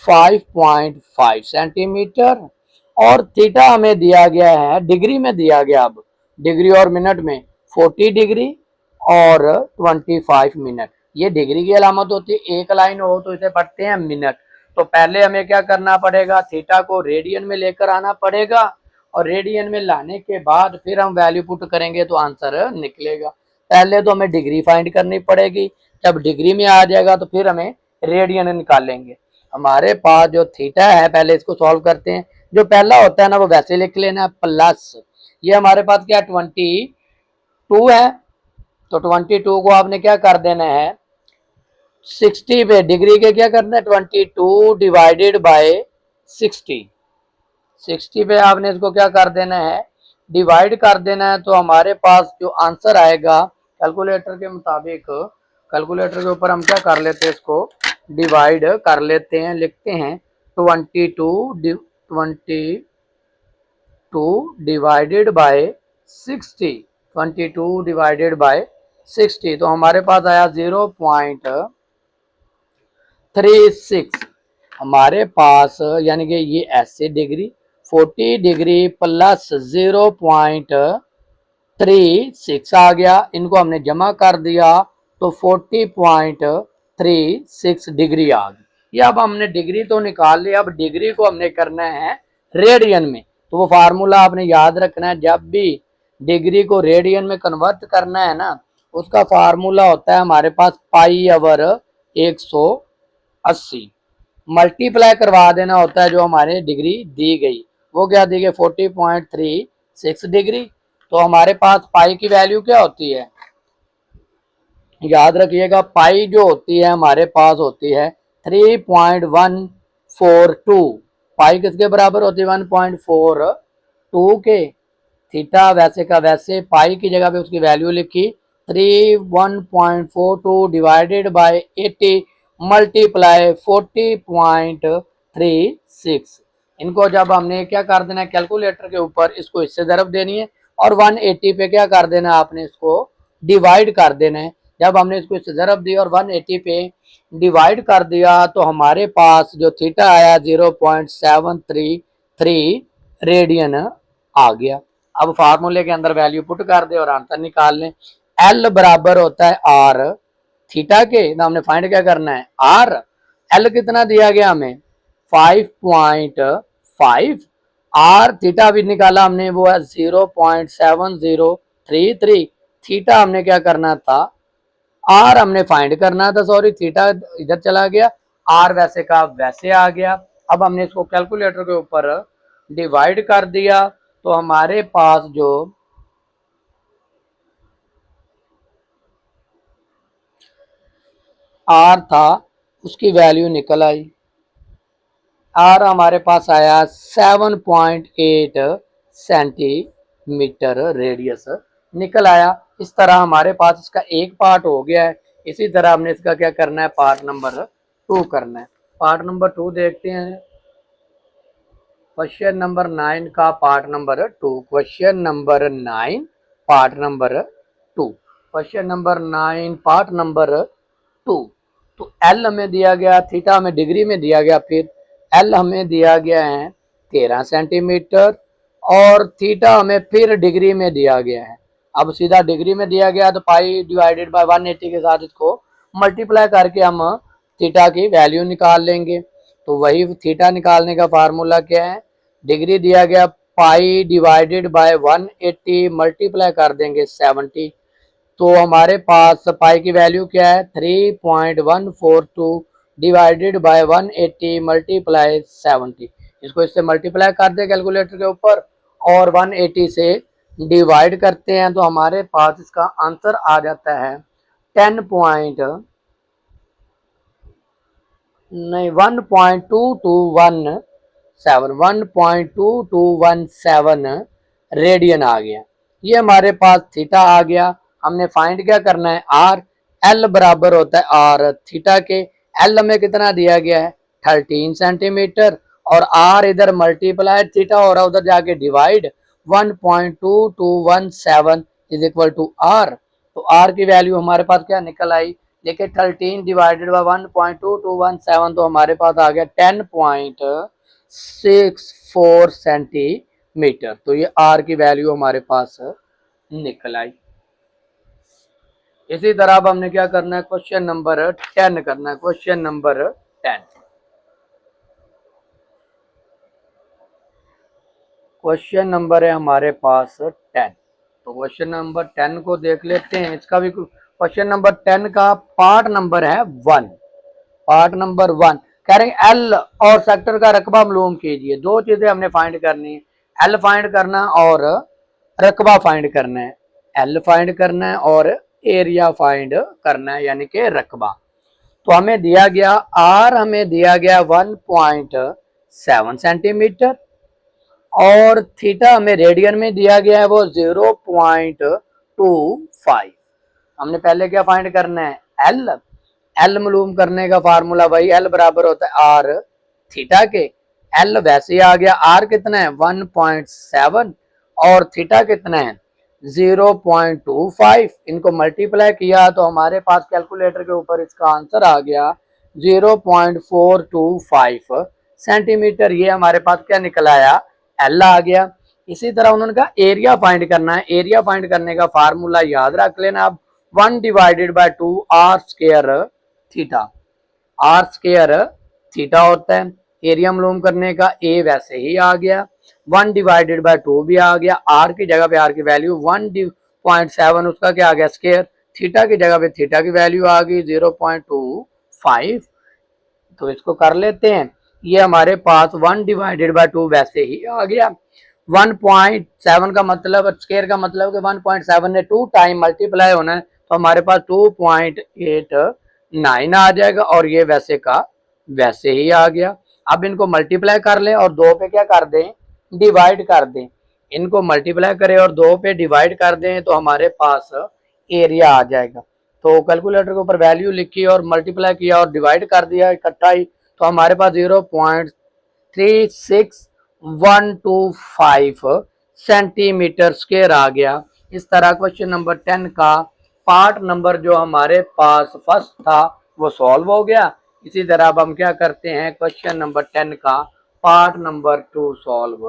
5.5 सेंटीमीटर, और थीटा हमें दिया गया है, डिग्री में दिया गया, अब डिग्री और मिनट में 40 डिग्री और 25 मिनट। ये डिग्री की अलामत होती है। एक लाइन हो तो इसे पढ़ते हैं मिनट। तो पहले हमें क्या करना पड़ेगा, थीटा को रेडियन में लेकर आना पड़ेगा, और रेडियन में लाने के बाद फिर हम वैल्यू पुट करेंगे तो आंसर निकलेगा। पहले तो हमें डिग्री फाइंड करनी पड़ेगी, जब डिग्री में आ जाएगा तो फिर हमें रेडियन निकालेंगे। हमारे पास जो थीटा है, पहले इसको सॉल्व करते हैं। जो पहला होता है ना वो वैसे लिख लेना, प्लस ये हमारे पास क्या 22 है, तो 22 को आपने क्या कर देना है, 60 पे डिग्री के क्या करना है, 22 डिवाइडेड बाय 60। 60 पे आपने इसको क्या कर देना है, डिवाइड कर देना है। तो हमारे पास जो आंसर आएगा कैलकुलेटर के मुताबिक, कैलकुलेटर के ऊपर हम क्या कर लेते हैं, इसको डिवाइड कर लेते हैं। लिखते हैं 22 डिवाइडेड बाय 60, 22 डिवाइडेड बाय 60, तो हमारे पास आया 0.36। हमारे पास यानी कि ये ऐसे डिग्री, 40 डिग्री प्लस 0.36 आ गया। इनको हमने जमा कर दिया तो 40.36 डिग्री आ गई। ये अब हमने डिग्री तो निकाल लिया, अब डिग्री को हमने करना है रेडियन में। तो वो फार्मूला आपने याद रखना है, जब भी डिग्री को रेडियन में कन्वर्ट करना है ना, उसका फार्मूला होता है हमारे पास पाई ओवर 180। मल्टीप्लाई करवा देना होता है जो हमारे डिग्री दी गई, वो क्या दी गई 40.36 डिग्री। तो हमारे पास पाई की वैल्यू क्या होती है, याद रखिएगा, पाई जो होती है हमारे पास होती है 3.142। पाई किसके बराबर होती है, 1.42 के। थीटा वैसे का वैसे, पाई की जगह पे उसकी वैल्यू लिखी 31.42 डिवाइडेड बाय 80 मल्टीप्लाई 40.36। इनको जब हमने क्या कर देना है कैलकुलेटर के ऊपर, इसको इससे ज़रब देनी है और 180 पे क्या कर देना है आपने, इसको डिवाइड कर देना है। जब हमने इसको इससे ज़रब दी और 180 पे डिवाइड कर दिया तो हमारे पास जो थीटा आया 0.733 रेडियन आ गया। अब फार्मूले के अंदर वैल्यू पुट कर दे और आंसर निकाल लें। एल बराबर होता है आर थीटा के, तो हमने फाइंड क्या करना है आर। एल कितना दिया गया हमें 5.5, आर थीटा भी निकाला हमने वो है 0.7033। थीटा हमने क्या करना था, आर हमने फाइंड करना था, सॉरी थीटा इधर चला गया, आर वैसे का वैसे आ गया। अब हमने इसको कैलकुलेटर के ऊपर डिवाइड कर दिया तो हमारे पास जो आर था उसकी वैल्यू निकल आई। आर हमारे पास आया 7.8 सेंटीमीटर रेडियस निकल आया। इस तरह हमारे पास इसका एक पार्ट हो गया है। इसी तरह हमने इसका क्या करना है, पार्ट नंबर 2 करना है। पार्ट नंबर 2 देखते हैं। क्वेश्चन नंबर 9 का part number 2। Question number 9 part number 2। Question number 9 part number 2। तो एल हमें दिया गया, थीटा हमें डिग्री में दिया गया, फिर एल हमें दिया गया है 13 सेंटीमीटर और थीटा हमें फिर डिग्री में दिया गया है। अब सीधा डिग्री में दिया गया तो पाई डिवाइडेड बाय 180 के साथ इसको मल्टीप्लाई करके हम थीटा की वैल्यू निकाल लेंगे। तो वही थीटा निकालने का फार्मूला क्या है, डिग्री दिया गया पाई डिवाइडेड बाय 180 मल्टीप्लाई कर देंगे 70। तो हमारे पास पाई की वैल्यू क्या है 3.142 डिवाइडेड बाय 180 मल्टीप्लाई 70। इसको इससे मल्टीप्लाई कर दे कैलकुलेटर के ऊपर और 180 से डिवाइड करते हैं तो हमारे पास इसका आंसर आ जाता है 10 पॉइंट नहीं 1.2217 रेडियन आ गया। ये हमारे पास थीटा आ गया। हमने फाइंड क्या करना है आर। एल बराबर होता है आर थीटा के। एल हमें कितना दिया गया है 13 सेंटीमीटर और आर इधर मल्टीप्लाई थीटा हो रहा उधर जाके divide 1.2217 is equal to r. तो आर की वैल्यू हमारे पास क्या निकल आई, देखिए 13 डिवाइडेड बाई 1.2217 तो हमारे पास आ गया 10.64 सेंटीमीटर। तो ये आर की वैल्यू हमारे पास निकल आई। इसी तरह अब हमने क्या करना है, क्वेश्चन नंबर 10 करना है। क्वेश्चन नंबर 10, क्वेश्चन नंबर है हमारे पास 10। तो क्वेश्चन नंबर 10 को देख लेते हैं। इसका भी क्वेश्चन नंबर 10 का पार्ट नंबर है 1। पार्ट नंबर 1 कह रहे हैं एल और सेक्टर का रकबा मालूम कीजिए। दो चीजें हमने फाइंड करनी है, एल फाइंड करना और रकबा फाइंड करना है। एल फाइंड करना है और एरिया फाइंड करना है यानी कि रकबा। तो हमें दिया गया आर, हमें दिया गया 1.7 सेंटीमीटर और थीटा हमें रेडियन में दिया गया है वो 0.25। हमने पहले क्या फाइंड करना है एल। एल मालूम करने का फार्मूला वही, एल बराबर होता है आर थीटा के। एल वैसे ही आ गया, आर कितना है 1.7 और थीटा कितना है 0.25। इनको मल्टीप्लाई किया तो हमारे पास कैलकुलेटर के ऊपर इसका आंसर आ गया 0.425 सेंटीमीटर। ये हमारे पास क्या निकल आया, एल आ गया। इसी तरह उन्होंने कहा एरिया फाइंड करना है। एरिया फाइंड करने का फार्मूला याद रख लेना आप, 1 divided by 2 r square theta. R square theta होता है। एरिया मालूम करने का ए वैसे ही आ गया, 1 डिवाइडेड बाय 2 भी आ गया। आर की जगह पे आर की वैल्यू 1.7 उसका क्या आ गया स्क्वायर। थीटा की जगह पे थीटा की वैल्यू आ गई 0.25। तो इसको कर लेते हैं। ये हमारे पास 1 डिवाइडेड बाय 2 वैसे ही आ गया। 1.7 का मतलब स्क्वायर का मतलब कि 1.7 ने 2 टाइम मल्टीप्लाई होना है तो हमारे पास 2.89 आ जाएगा और ये वैसे का वैसे ही आ गया। अब इनको मल्टीप्लाई कर लें और 2 पे क्या कर दें डिवाइड कर दें। इनको मल्टीप्लाई करें और 2 पे डिवाइड कर दें तो हमारे पास एरिया आ जाएगा। तो कैलकुलेटर के ऊपर वैल्यू लिखी और मल्टीप्लाई किया और डिवाइड कर दिया इकट्ठा ही, तो हमारे पास 0.36125 सेंटीमीटर स्क्वायर आ गया। इस तरह क्वेश्चन नंबर 10 का पार्ट नंबर जो हमारे पास फर्स्ट था वो सॉल्व हो गया। इसी तरह अब हम क्या करते हैं, क्वेश्चन नंबर 10 का पार्ट नंबर 2 सॉल्व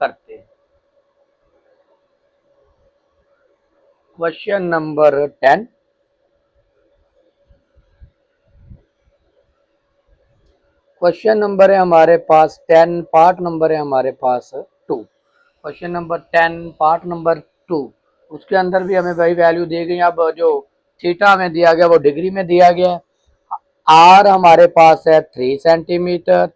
करते हैं। क्वेश्चन नंबर 10, क्वेश्चन नंबर है हमारे पास 10, पार्ट नंबर है हमारे पास 2। क्वेश्चन नंबर 10 पार्ट नंबर 2, उसके अंदर भी हमें वही वैल्यू दी गई। अब जो थीटा हमें दिया गया वो डिग्री में दिया गया है। आर हमारे पास है 3 सेंटीमीटर,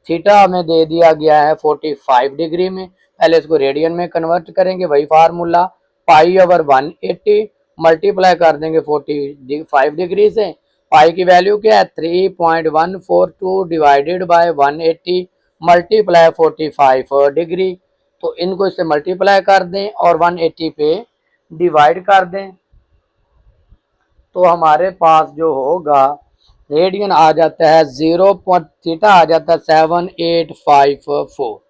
थीटा हमें दे दिया गया है 45 डिग्री में। पहले इसको रेडियन में कन्वर्ट करेंगे, वही फार्मूला पाई ओवर 180 मल्टीप्लाई कर देंगे 45 डिग्री से। पाई की वैल्यू क्या है 3.142 डिवाइडेड बाय 180 मल्टीप्लाई 45 डिग्री। तो इनको इससे मल्टीप्लाई कर दें और 180 पे डिवाइड कर दें तो हमारे पास जो होगा रेडियन आ जाता है 0. थीटा आ जाता है 7854।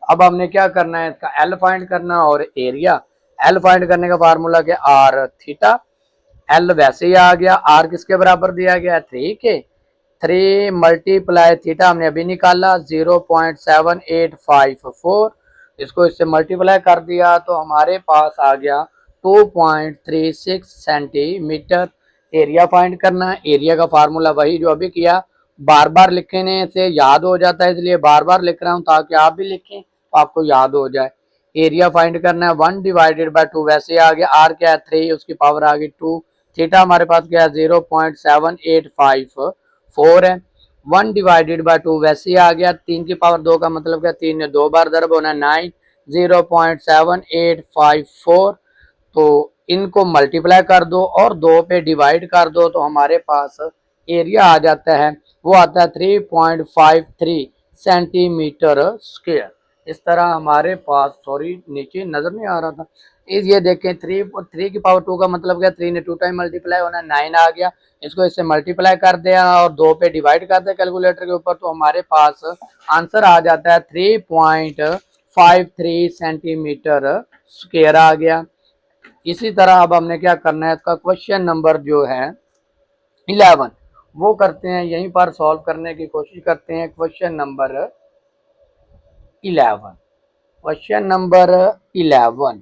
अब हमने क्या करना है, इसका एल फाइंड करना और एरिया। एल फाइंड करने का फार्मूला क्या, आर थीटा। एल वैसे ही आ गया, आर किसके बराबर दिया गया है 3 के। 3 मल्टीप्लाई थीटा हमने अभी निकाला 0.7854, इसको इससे मल्टीप्लाई कर दिया तो हमारे पास आ गया 2.36 सेंटीमीटर। एरिया फाइंड करना है, एरिया का फार्मूला वही जो अभी किया, बार बार लिखने से याद हो जाता है इसलिए बार बार लिख रहा हूँ ताकि आप भी लिखें तो आपको याद हो जाए। एरिया फाइंड करना है 1 डिवाइडेड बाय 2, वैसे आ गया, आर क्या है 3, उसकी पावर आ गई 2, थीटा हमारे पास क्या है 0.7854 है। 1 डिवाइडेड बाय 2 वैसे ही आ गया, 3 की पावर 2 का मतलब क्या, 3 ने 2 बार दर्ब होना है 9, 0.7854। तो इनको मल्टीप्लाई कर दो और 2 पे डिवाइड कर दो तो हमारे पास एरिया आ जाता है, वो आता है 3.53 सेंटीमीटर स्क्वायर। इस तरह हमारे पास, सॉरी नीचे नजर नहीं आ रहा था, इस ये देखें 3 की पावर 2 का मतलब क्या, 3 ने 2 टाइम मल्टीप्लाई होना, 9 आ गया। इसको इससे मल्टीप्लाई कर दिया और 2 पे डिवाइड कर दिया कैलकुलेटर के ऊपर तो हमारे पास आंसर आ जाता है 3.53 सेंटीमीटर स्क्वायर आ गया। इसी तरह अब हमने क्या करना है, इसका क्वेश्चन नंबर जो है 11 वो करते हैं, यहीं पर सॉल्व करने की कोशिश करते हैं। क्वेश्चन नंबर 11, क्वेश्चन नंबर 11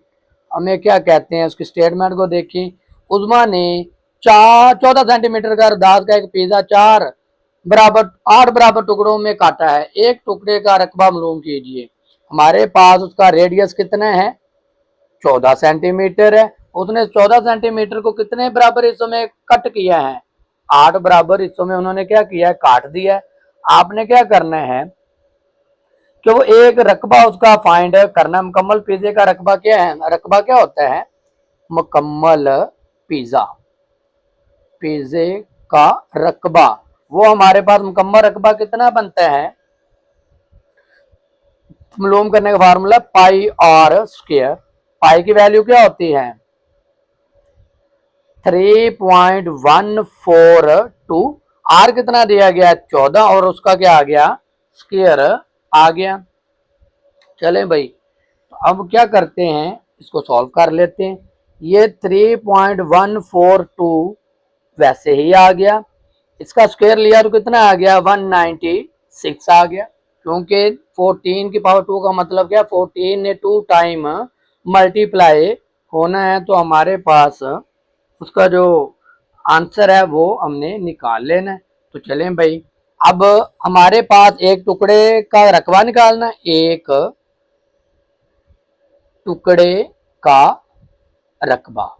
हमें क्या कहते हैं, उसकी स्टेटमेंट को देखिए। उज़मा ने 14 सेंटीमीटर का दांत का एक पिज्जा 8 बराबर टुकड़ों में काटा है। एक टुकड़े का रकबा मालूम कीजिए। हमारे पास उसका रेडियस कितना है 14 सेंटीमीटर है। उसने 14 सेंटीमीटर को कितने बराबर हिस्सों में कट किया है, 8 बराबर हिस्सों में उन्होंने क्या किया है, काट दिया है। आपने क्या करना है कि वो एक रकबा उसका फाइंड करना। मुकम्मल पिज्जे का रकबा क्या है, रकबा क्या होता है, मुकम्मल पिज्जा, पिज्जे का रकबा, वो हमारे पास मुकम्मल रकबा कितना बनता है, मालूम करने का फार्मूला पाई आर स्क्वायर। पाई की वैल्यू क्या होती है 3.142, आर कितना दिया गया 14 और उसका क्या आ गया स्क्वायर आ गया। चलें भाई, तो अब क्या करते हैं, इसको सॉल्व कर लेते हैं। ये 3.142 वैसे ही आ गया, इसका स्क्वायर लिया तो कितना आ गया 196 आ गया, क्योंकि 14 की पावर 2 का मतलब क्या, 14 ने 2 टाइम मल्टीप्लाई होना है तो हमारे पास उसका जो आंसर है वो हमने निकाल लेना है। तो चलें भाई, अब हमारे पास एक टुकड़े का रकबा निकालना, एक टुकड़े का रकबा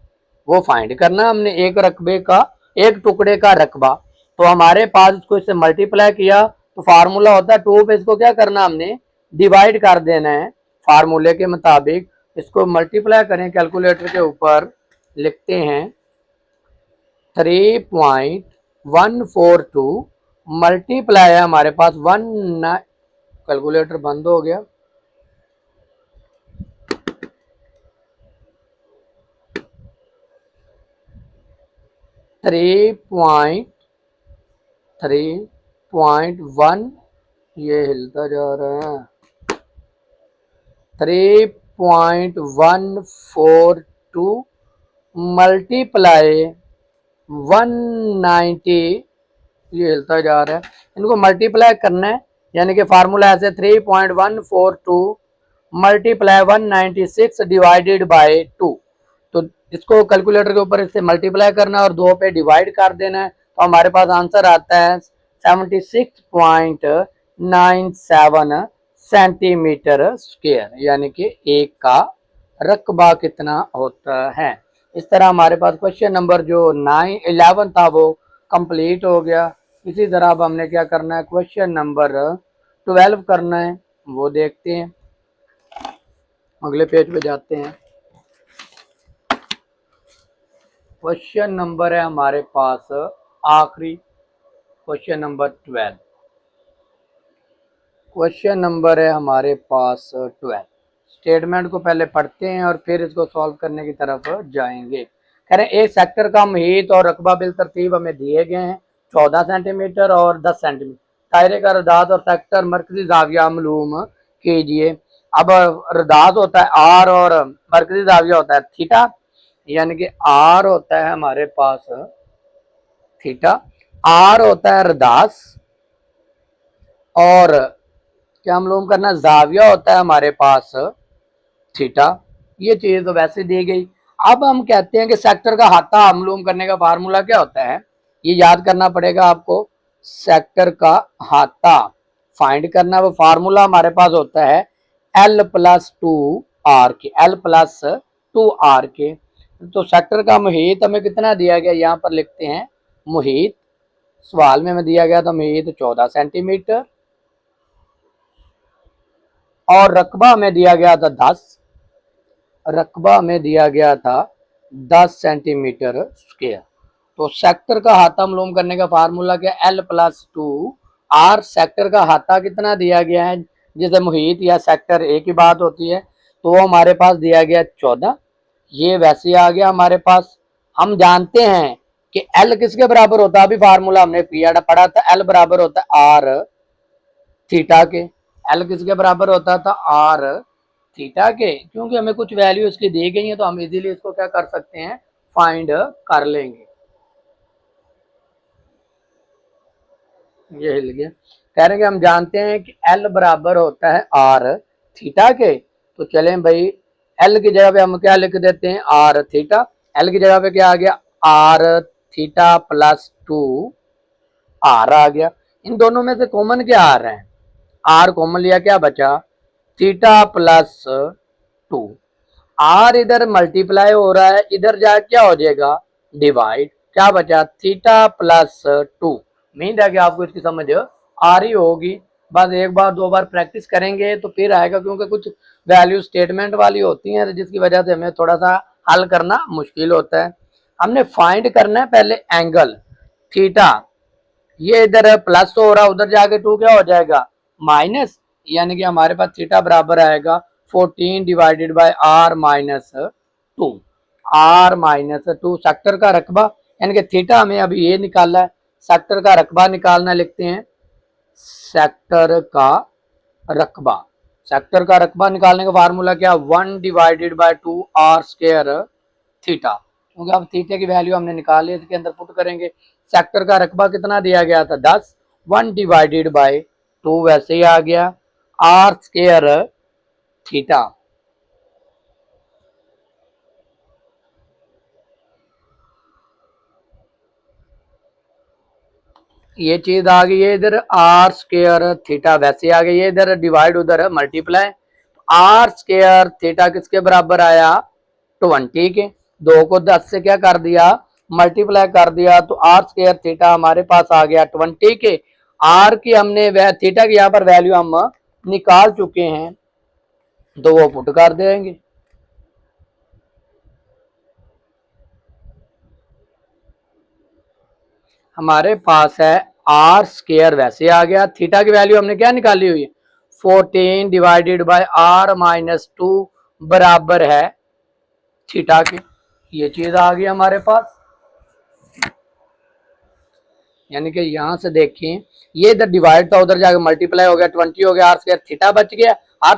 वो फाइंड करना हमने, एक रकबे का, एक टुकड़े का रकबा। तो हमारे पास इसको इससे मल्टीप्लाई किया तो फार्मूला होता है 2 पे इसको क्या करना हमने डिवाइड कर देना है फार्मूले के मुताबिक। इसको मल्टीप्लाई करें कैलकुलेटर के ऊपर, लिखते हैं 3.142 मल्टीप्लाई है हमारे पास 1, कैलकुलेटर बंद हो गया, 3.1 ये हिलता जा रहा है 3.142 मल्टीप्लाई 190 ये हिलता जा रहा है। इनको मल्टीप्लाई करना है यानी कि फार्मूला ऐसे 3.142 मल्टीप्लाई 196 डिवाइडेड बाय 2। तो इसको कैलकुलेटर के ऊपर इससे मल्टीप्लाई करना है और 2 पे डिवाइड कर देना है तो हमारे पास आंसर आता है 76.97 सेंटीमीटर स्क्वायर यानी कि एक का रकबा कितना होता है। इस तरह हमारे पास क्वेश्चन नंबर जो 11 था वो कंप्लीट हो गया। इसी तरह अब हमने क्या करना है क्वेश्चन नंबर 12 करना है, वो देखते हैं। अगले पेज पे जाते हैं। क्वेश्चन नंबर है हमारे पास आखिरी क्वेश्चन नंबर 12। क्वेश्चन नंबर है हमारे पास 12। स्टेटमेंट को पहले पढ़ते हैं और फिर इसको सॉल्व करने की तरफ जाएंगे। कह रहे हैं एक सेक्टर का मुहीत और रकबा बिल तरतीब हमें दिए गए हैं 14 सेंटीमीटर और 10 सेंटीमीटर। दायरे का रदाद और सेक्टर मरकजी जाविया मालूम कीजिए। अब रदाद होता है आर और मरकजी जाविया होता है थीटा, यानी कि आर होता है हमारे पास थीटा, आर होता है रदास और क्या मालूम करना जाविया होता है हमारे पास थीटा। ये चीज तो वैसे दी गई। अब हम कहते हैं कि सेक्टर का हाथा मालूम करने का फार्मूला क्या होता है, ये याद करना पड़ेगा आपको। सेक्टर का हाथा फाइंड करना, वो फार्मूला हमारे पास होता है L+2R के, L+2R के। तो सेक्टर का मुहीत हमें कितना दिया गया, यहाँ पर लिखते हैं मुहीत। सवाल में हमें दिया गया था मुहीत 14 सेंटीमीटर और रकबा हमें दिया गया था 10, रकबा में दिया गया था 10 सेंटीमीटर स्क्वायर। तो सेक्टर का हाथा मालूम करने का फार्मूला क्या, L+2R। सेक्टर का हाथा कितना दिया गया है, जैसे मुहीत या सेक्टर एक ही बात होती है, तो वो हमारे पास दिया गया 14। ये वैसे आ गया हमारे पास। हम जानते हैं कि L किसके बराबर होता है, अभी फार्मूला हमने पढ़ा था, L बराबर होता है R थीटा के। L किसके बराबर होता था, R थीटा के। क्योंकि हमें कुछ वैल्यू इसकी दी गई है तो हम इजीली इसको क्या कर सकते हैं, फाइंड कर लेंगे। ये हिल गया। कह रहे हैं कि हम जानते हैं कि L बराबर होता है R थीटा के। तो चलें भाई, L की जगह पे हम क्या लिख देते हैं, R थीटा। L की जगह पे क्या आ गया, R थीटा +2 R आ गया। इन दोनों में से कॉमन क्या आ रहा है, R कॉमन लिया, क्या बचा थीटा +2। R इधर मल्टीप्लाई हो रहा है, इधर जा क्या हो जाएगा डिवाइड, क्या बचा थीटा +2। उम्मीद है कि आपको इसकी समझ आ रही होगी। बस एक बार दो बार प्रैक्टिस करेंगे तो फिर आएगा, क्योंकि कुछ वैल्यू स्टेटमेंट वाली होती हैं जिसकी वजह से हमें थोड़ा सा हल करना मुश्किल होता है। हमने फाइंड करना है पहले एंगल थीटा। ये इधर प्लस हो रहा है, उधर जाके 2 क्या हो जाएगा माइनस, यानी कि हमारे पास थीटा बराबर आएगा 14 divided by R -2, R -2। Sector का रकबा यानी कि थीटा हमें अभी ये निकाला है, सेक्टर का रकबा निकालना, लिखते हैं सेक्टर का रकबा। सेक्टर का रकबा निकालने का फार्मूला क्या, 1 डिवाइडेड बाय 2R² थीटा। क्योंकि अब थीटा की वैल्यू हमने निकाल ली, इसके अंदर पुट करेंगे। सेक्टर का रकबा कितना दिया गया था 10, 1 डिवाइडेड बाय 2 वैसे ही आ गया R² थीटा। ये चीज आ गई है इधर R² थीटा वैसे आ गई है, इधर डिवाइड उधर मल्टीप्लाई। R² थीटा किसके बराबर आया 20 के। 2 को 10 से क्या कर दिया मल्टीप्लाई कर दिया, तो R² थीटा हमारे पास आ गया 20 के। R की हमने थीटा की यहाँ पर वैल्यू हम निकाल चुके हैं, तो वो पुट कर देंगे। हमारे पास है R² वैसे आ गया, थीटा की वैल्यू हमने क्या निकाली हुई है 14 डिवाइडेड बाय R -2 बराबर है थीटा के। ये चीज आ गई हमारे पास। यानी कि यहाँ से देखें ये इधर डिवाइड था, उधर जाके मल्टीप्लाई हो गया, 20 हो गया, आर स्क्वायर थीटा बच गया, आर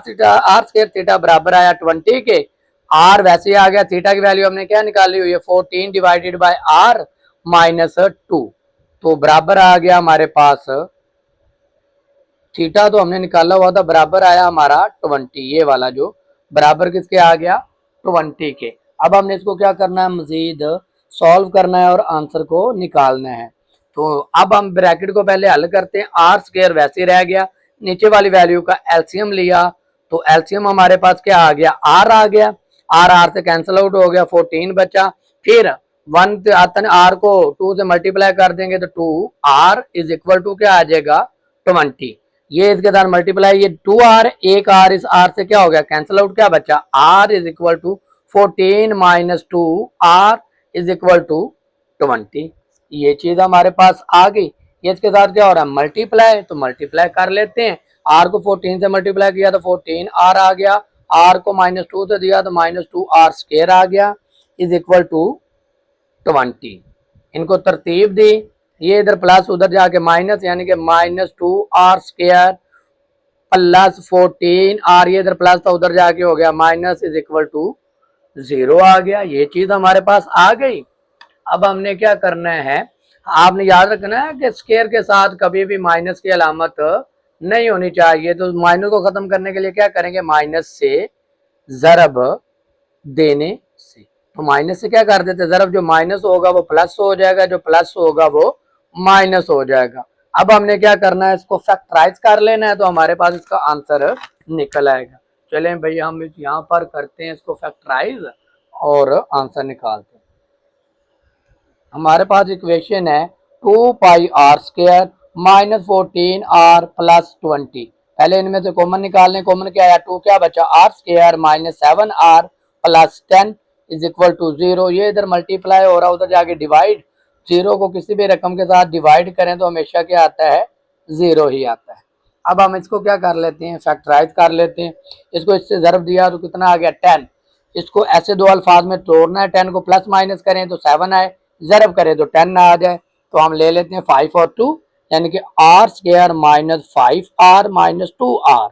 स्क्वायर थीटा बराबर आया 20 के, आर वैसे ही आ गया, थीटा की वैल्यू हमने क्या निकाली हुई है 14 डिवाइडेड बाय आर माइनस 2, तो बराबर आ गया हमारे पास थीटा तो हमने निकाला हुआ था, बराबर आया हमारा 20, ये वाला जो बराबर किसके आ गया 20 के। अब हमने इसको क्या करना है, मजीद सॉल्व करना है और आंसर को निकालना है। तो अब हम ब्रैकेट को पहले हल करते हैं, आर स्क्वायर वैसे रह गया, नीचे वाली वैल्यू का एलसीएम लिया, तो एलसीएम हमारे पास क्या आ गया, आर आ गया, आर से कैंसिल आउट हो गया, 14 बचा, फिर 1 आता है, आर को 2 से मल्टीप्लाई कर देंगे तो 2 आर इज इक्वल टू क्या आ जाएगा 20, ये इसके साथ मल्टीप्लाई, ये 2 आर, एक आर इस आर से क्या हो गया कैंसिल आउट, क्या बचा r is equal to 14 minus 2 r is equal to 20, ये चीज हमारे पास आ गई। ये इसके साथ क्या हो रहा है मल्टीप्लाई, तो मल्टीप्लाई कर लेते हैं, आर को 14 से मल्टीप्लाई किया तो 14 आर आ गया, आर को -2 से दिया तो -2 आर स्क्वायर आ गया इज इक्वल टू 20। इनको तरतीब दी, ये इधर प्लस उधर जाके माइनस, यानी कि -2 आर स्क्वायर प्लस 14 आर, ये इधर प्लस था उधर जाके हो गया माइनस इज इक्वल टू 0 आ गया, ये चीज हमारे पास आ गई। अब हमने क्या करना है, आपने याद रखना है कि स्क्वायर के साथ कभी भी माइनस की अलामत नहीं होनी चाहिए, तो माइनस को खत्म करने के लिए क्या करेंगे, माइनस से जरब देने से, तो माइनस से क्या कर देते, जरब जो माइनस होगा वो प्लस हो जाएगा, जो प्लस होगा वो माइनस हो जाएगा। अब हमने क्या करना है, इसको फैक्टराइज कर लेना है, तो हमारे पास इसका आंसर निकल आएगा। चलें भैया हम यहाँ पर करते हैं इसको फैक्टराइज और आंसर निकालते हैं। हमारे पास इक्वेशन है 2 pi r square minus 14 r plus 20, पहले इनमें से कॉमन निकाल लें, कॉमन क्या आया 2, क्या बचा r square minus 7 r plus 10 is equal to 0, ये इधर मल्टीप्लाई हो रहा है उधर जाके डिवाइड, 0 को किसी भी रकम के साथ डिवाइड करें तो हमेशा क्या आता है 0 ही आता है। अब हम इसको क्या कर लेते हैं, फैक्टराइज कर लेते हैं, इसको इससे ज़रब दिया तो कितना आ गया 10, इसको ऐसे दो अल्फाज में तोड़ना है, 10 को प्लस माइनस करें तो 7 आए, ज़रब करें तो 10 ना आ जाए, तो हम ले लेते हैं 5 और 2, यानी कि r square minus 5 r minus 2 r,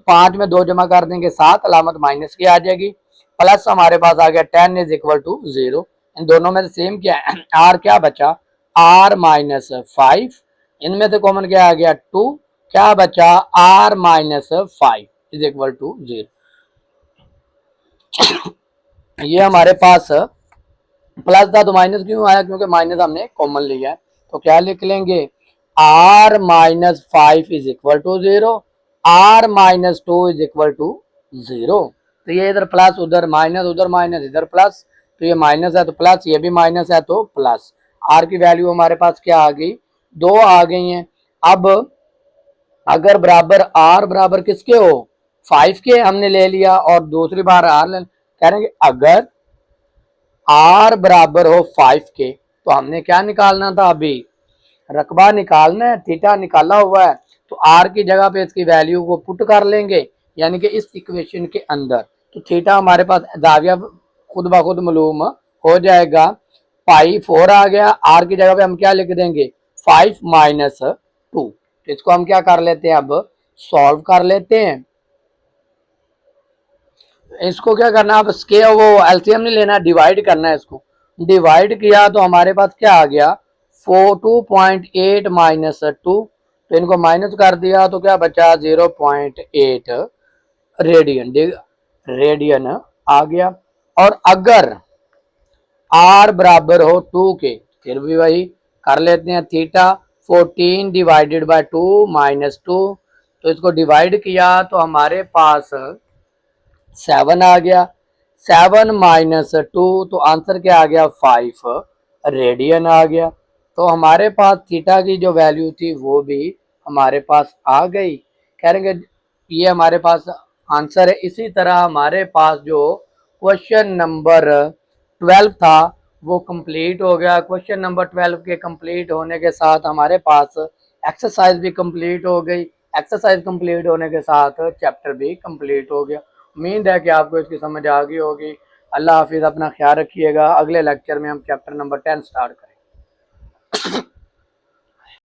5 में 2 जमा कर देंगे 7, अलामत माइनस की आ जाएगी, प्लस हमारे पास आ गया 10 इज इक्वल टू 0, इन दोनों में से सेम क्या है आर क्या बचा आर माइनस 5, इनमें से कॉमन क्या आ गया 2, क्या बचा r minus 5 is equal to 0। ये हमारे पास प्लस था तो माइनस क्यों आया, क्योंकि माइनस हमने कॉमन लिया है, तो क्या लिख लेंगे r minus 5 is equal to 0, r minus 2 is equal to 0, तो ये इधर प्लस उधर माइनस इधर प्लस, तो ये माइनस है तो प्लस, ये भी माइनस है तो प्लस, आर की वैल्यू हमारे पास क्या आ गई 2 आ गई हैं। अब अगर बराबर आर बराबर किसके हो 5 के हमने ले लिया और दूसरी बार आर ले, कह रहे हैं कि अगर आर बराबर हो 5 के तो हमने क्या निकालना था, अभी रकबा निकालना है, थीटा निकाला हुआ है, तो आर की जगह पे इसकी वैल्यू को पुट कर लेंगे, यानी कि इस इक्वेशन के अंदर, तो थीटा हमारे पास जाविया खुद ब खुद मालूम हो जाएगा, पाई 4 आ गया, आर की जगह पे हम क्या लिख देंगे 5 माइनस 2, तो इसको हम क्या कर लेते हैं अब सॉल्व कर लेते हैं। इसको क्या करना है, अब स्केयर वो एलसीएम नहीं लेना, डिवाइड करना है, इसको डिवाइड किया तो हमारे पास क्या आ गया 2.8 माइनस 2, तो इनको माइनस कर दिया तो क्या बचा 0.8 रेडियन, रेडियन आ गया। और अगर आर बराबर हो 2 के, फिर भी वही कर लेते हैं, थीटा 14 डिवाइडेड बाय 2 माइनस 2, तो इसको डिवाइड किया तो हमारे पास 7 आ गया, 7 माइनस 2, तो आंसर क्या आ गया 5 रेडियन आ गया, तो हमारे पास थीटा की जो वैल्यू थी वो भी हमारे पास आ गई। कह रहे हैं ये हमारे पास आंसर है। इसी तरह हमारे पास जो क्वेश्चन नंबर 12 था वो कंप्लीट हो गया। क्वेश्चन नंबर 12 के कंप्लीट होने के साथ हमारे पास एक्सरसाइज भी कंप्लीट हो गई। एक्सरसाइज कंप्लीट होने के साथ चैप्टर भी कंप्लीट हो गया। उम्मीद है कि आपको इसकी समझ आ गई होगी। अल्लाह हाफिज़, अपना ख्याल रखिएगा। अगले लेक्चर में हम चैप्टर नंबर 10 स्टार्ट करेंगे।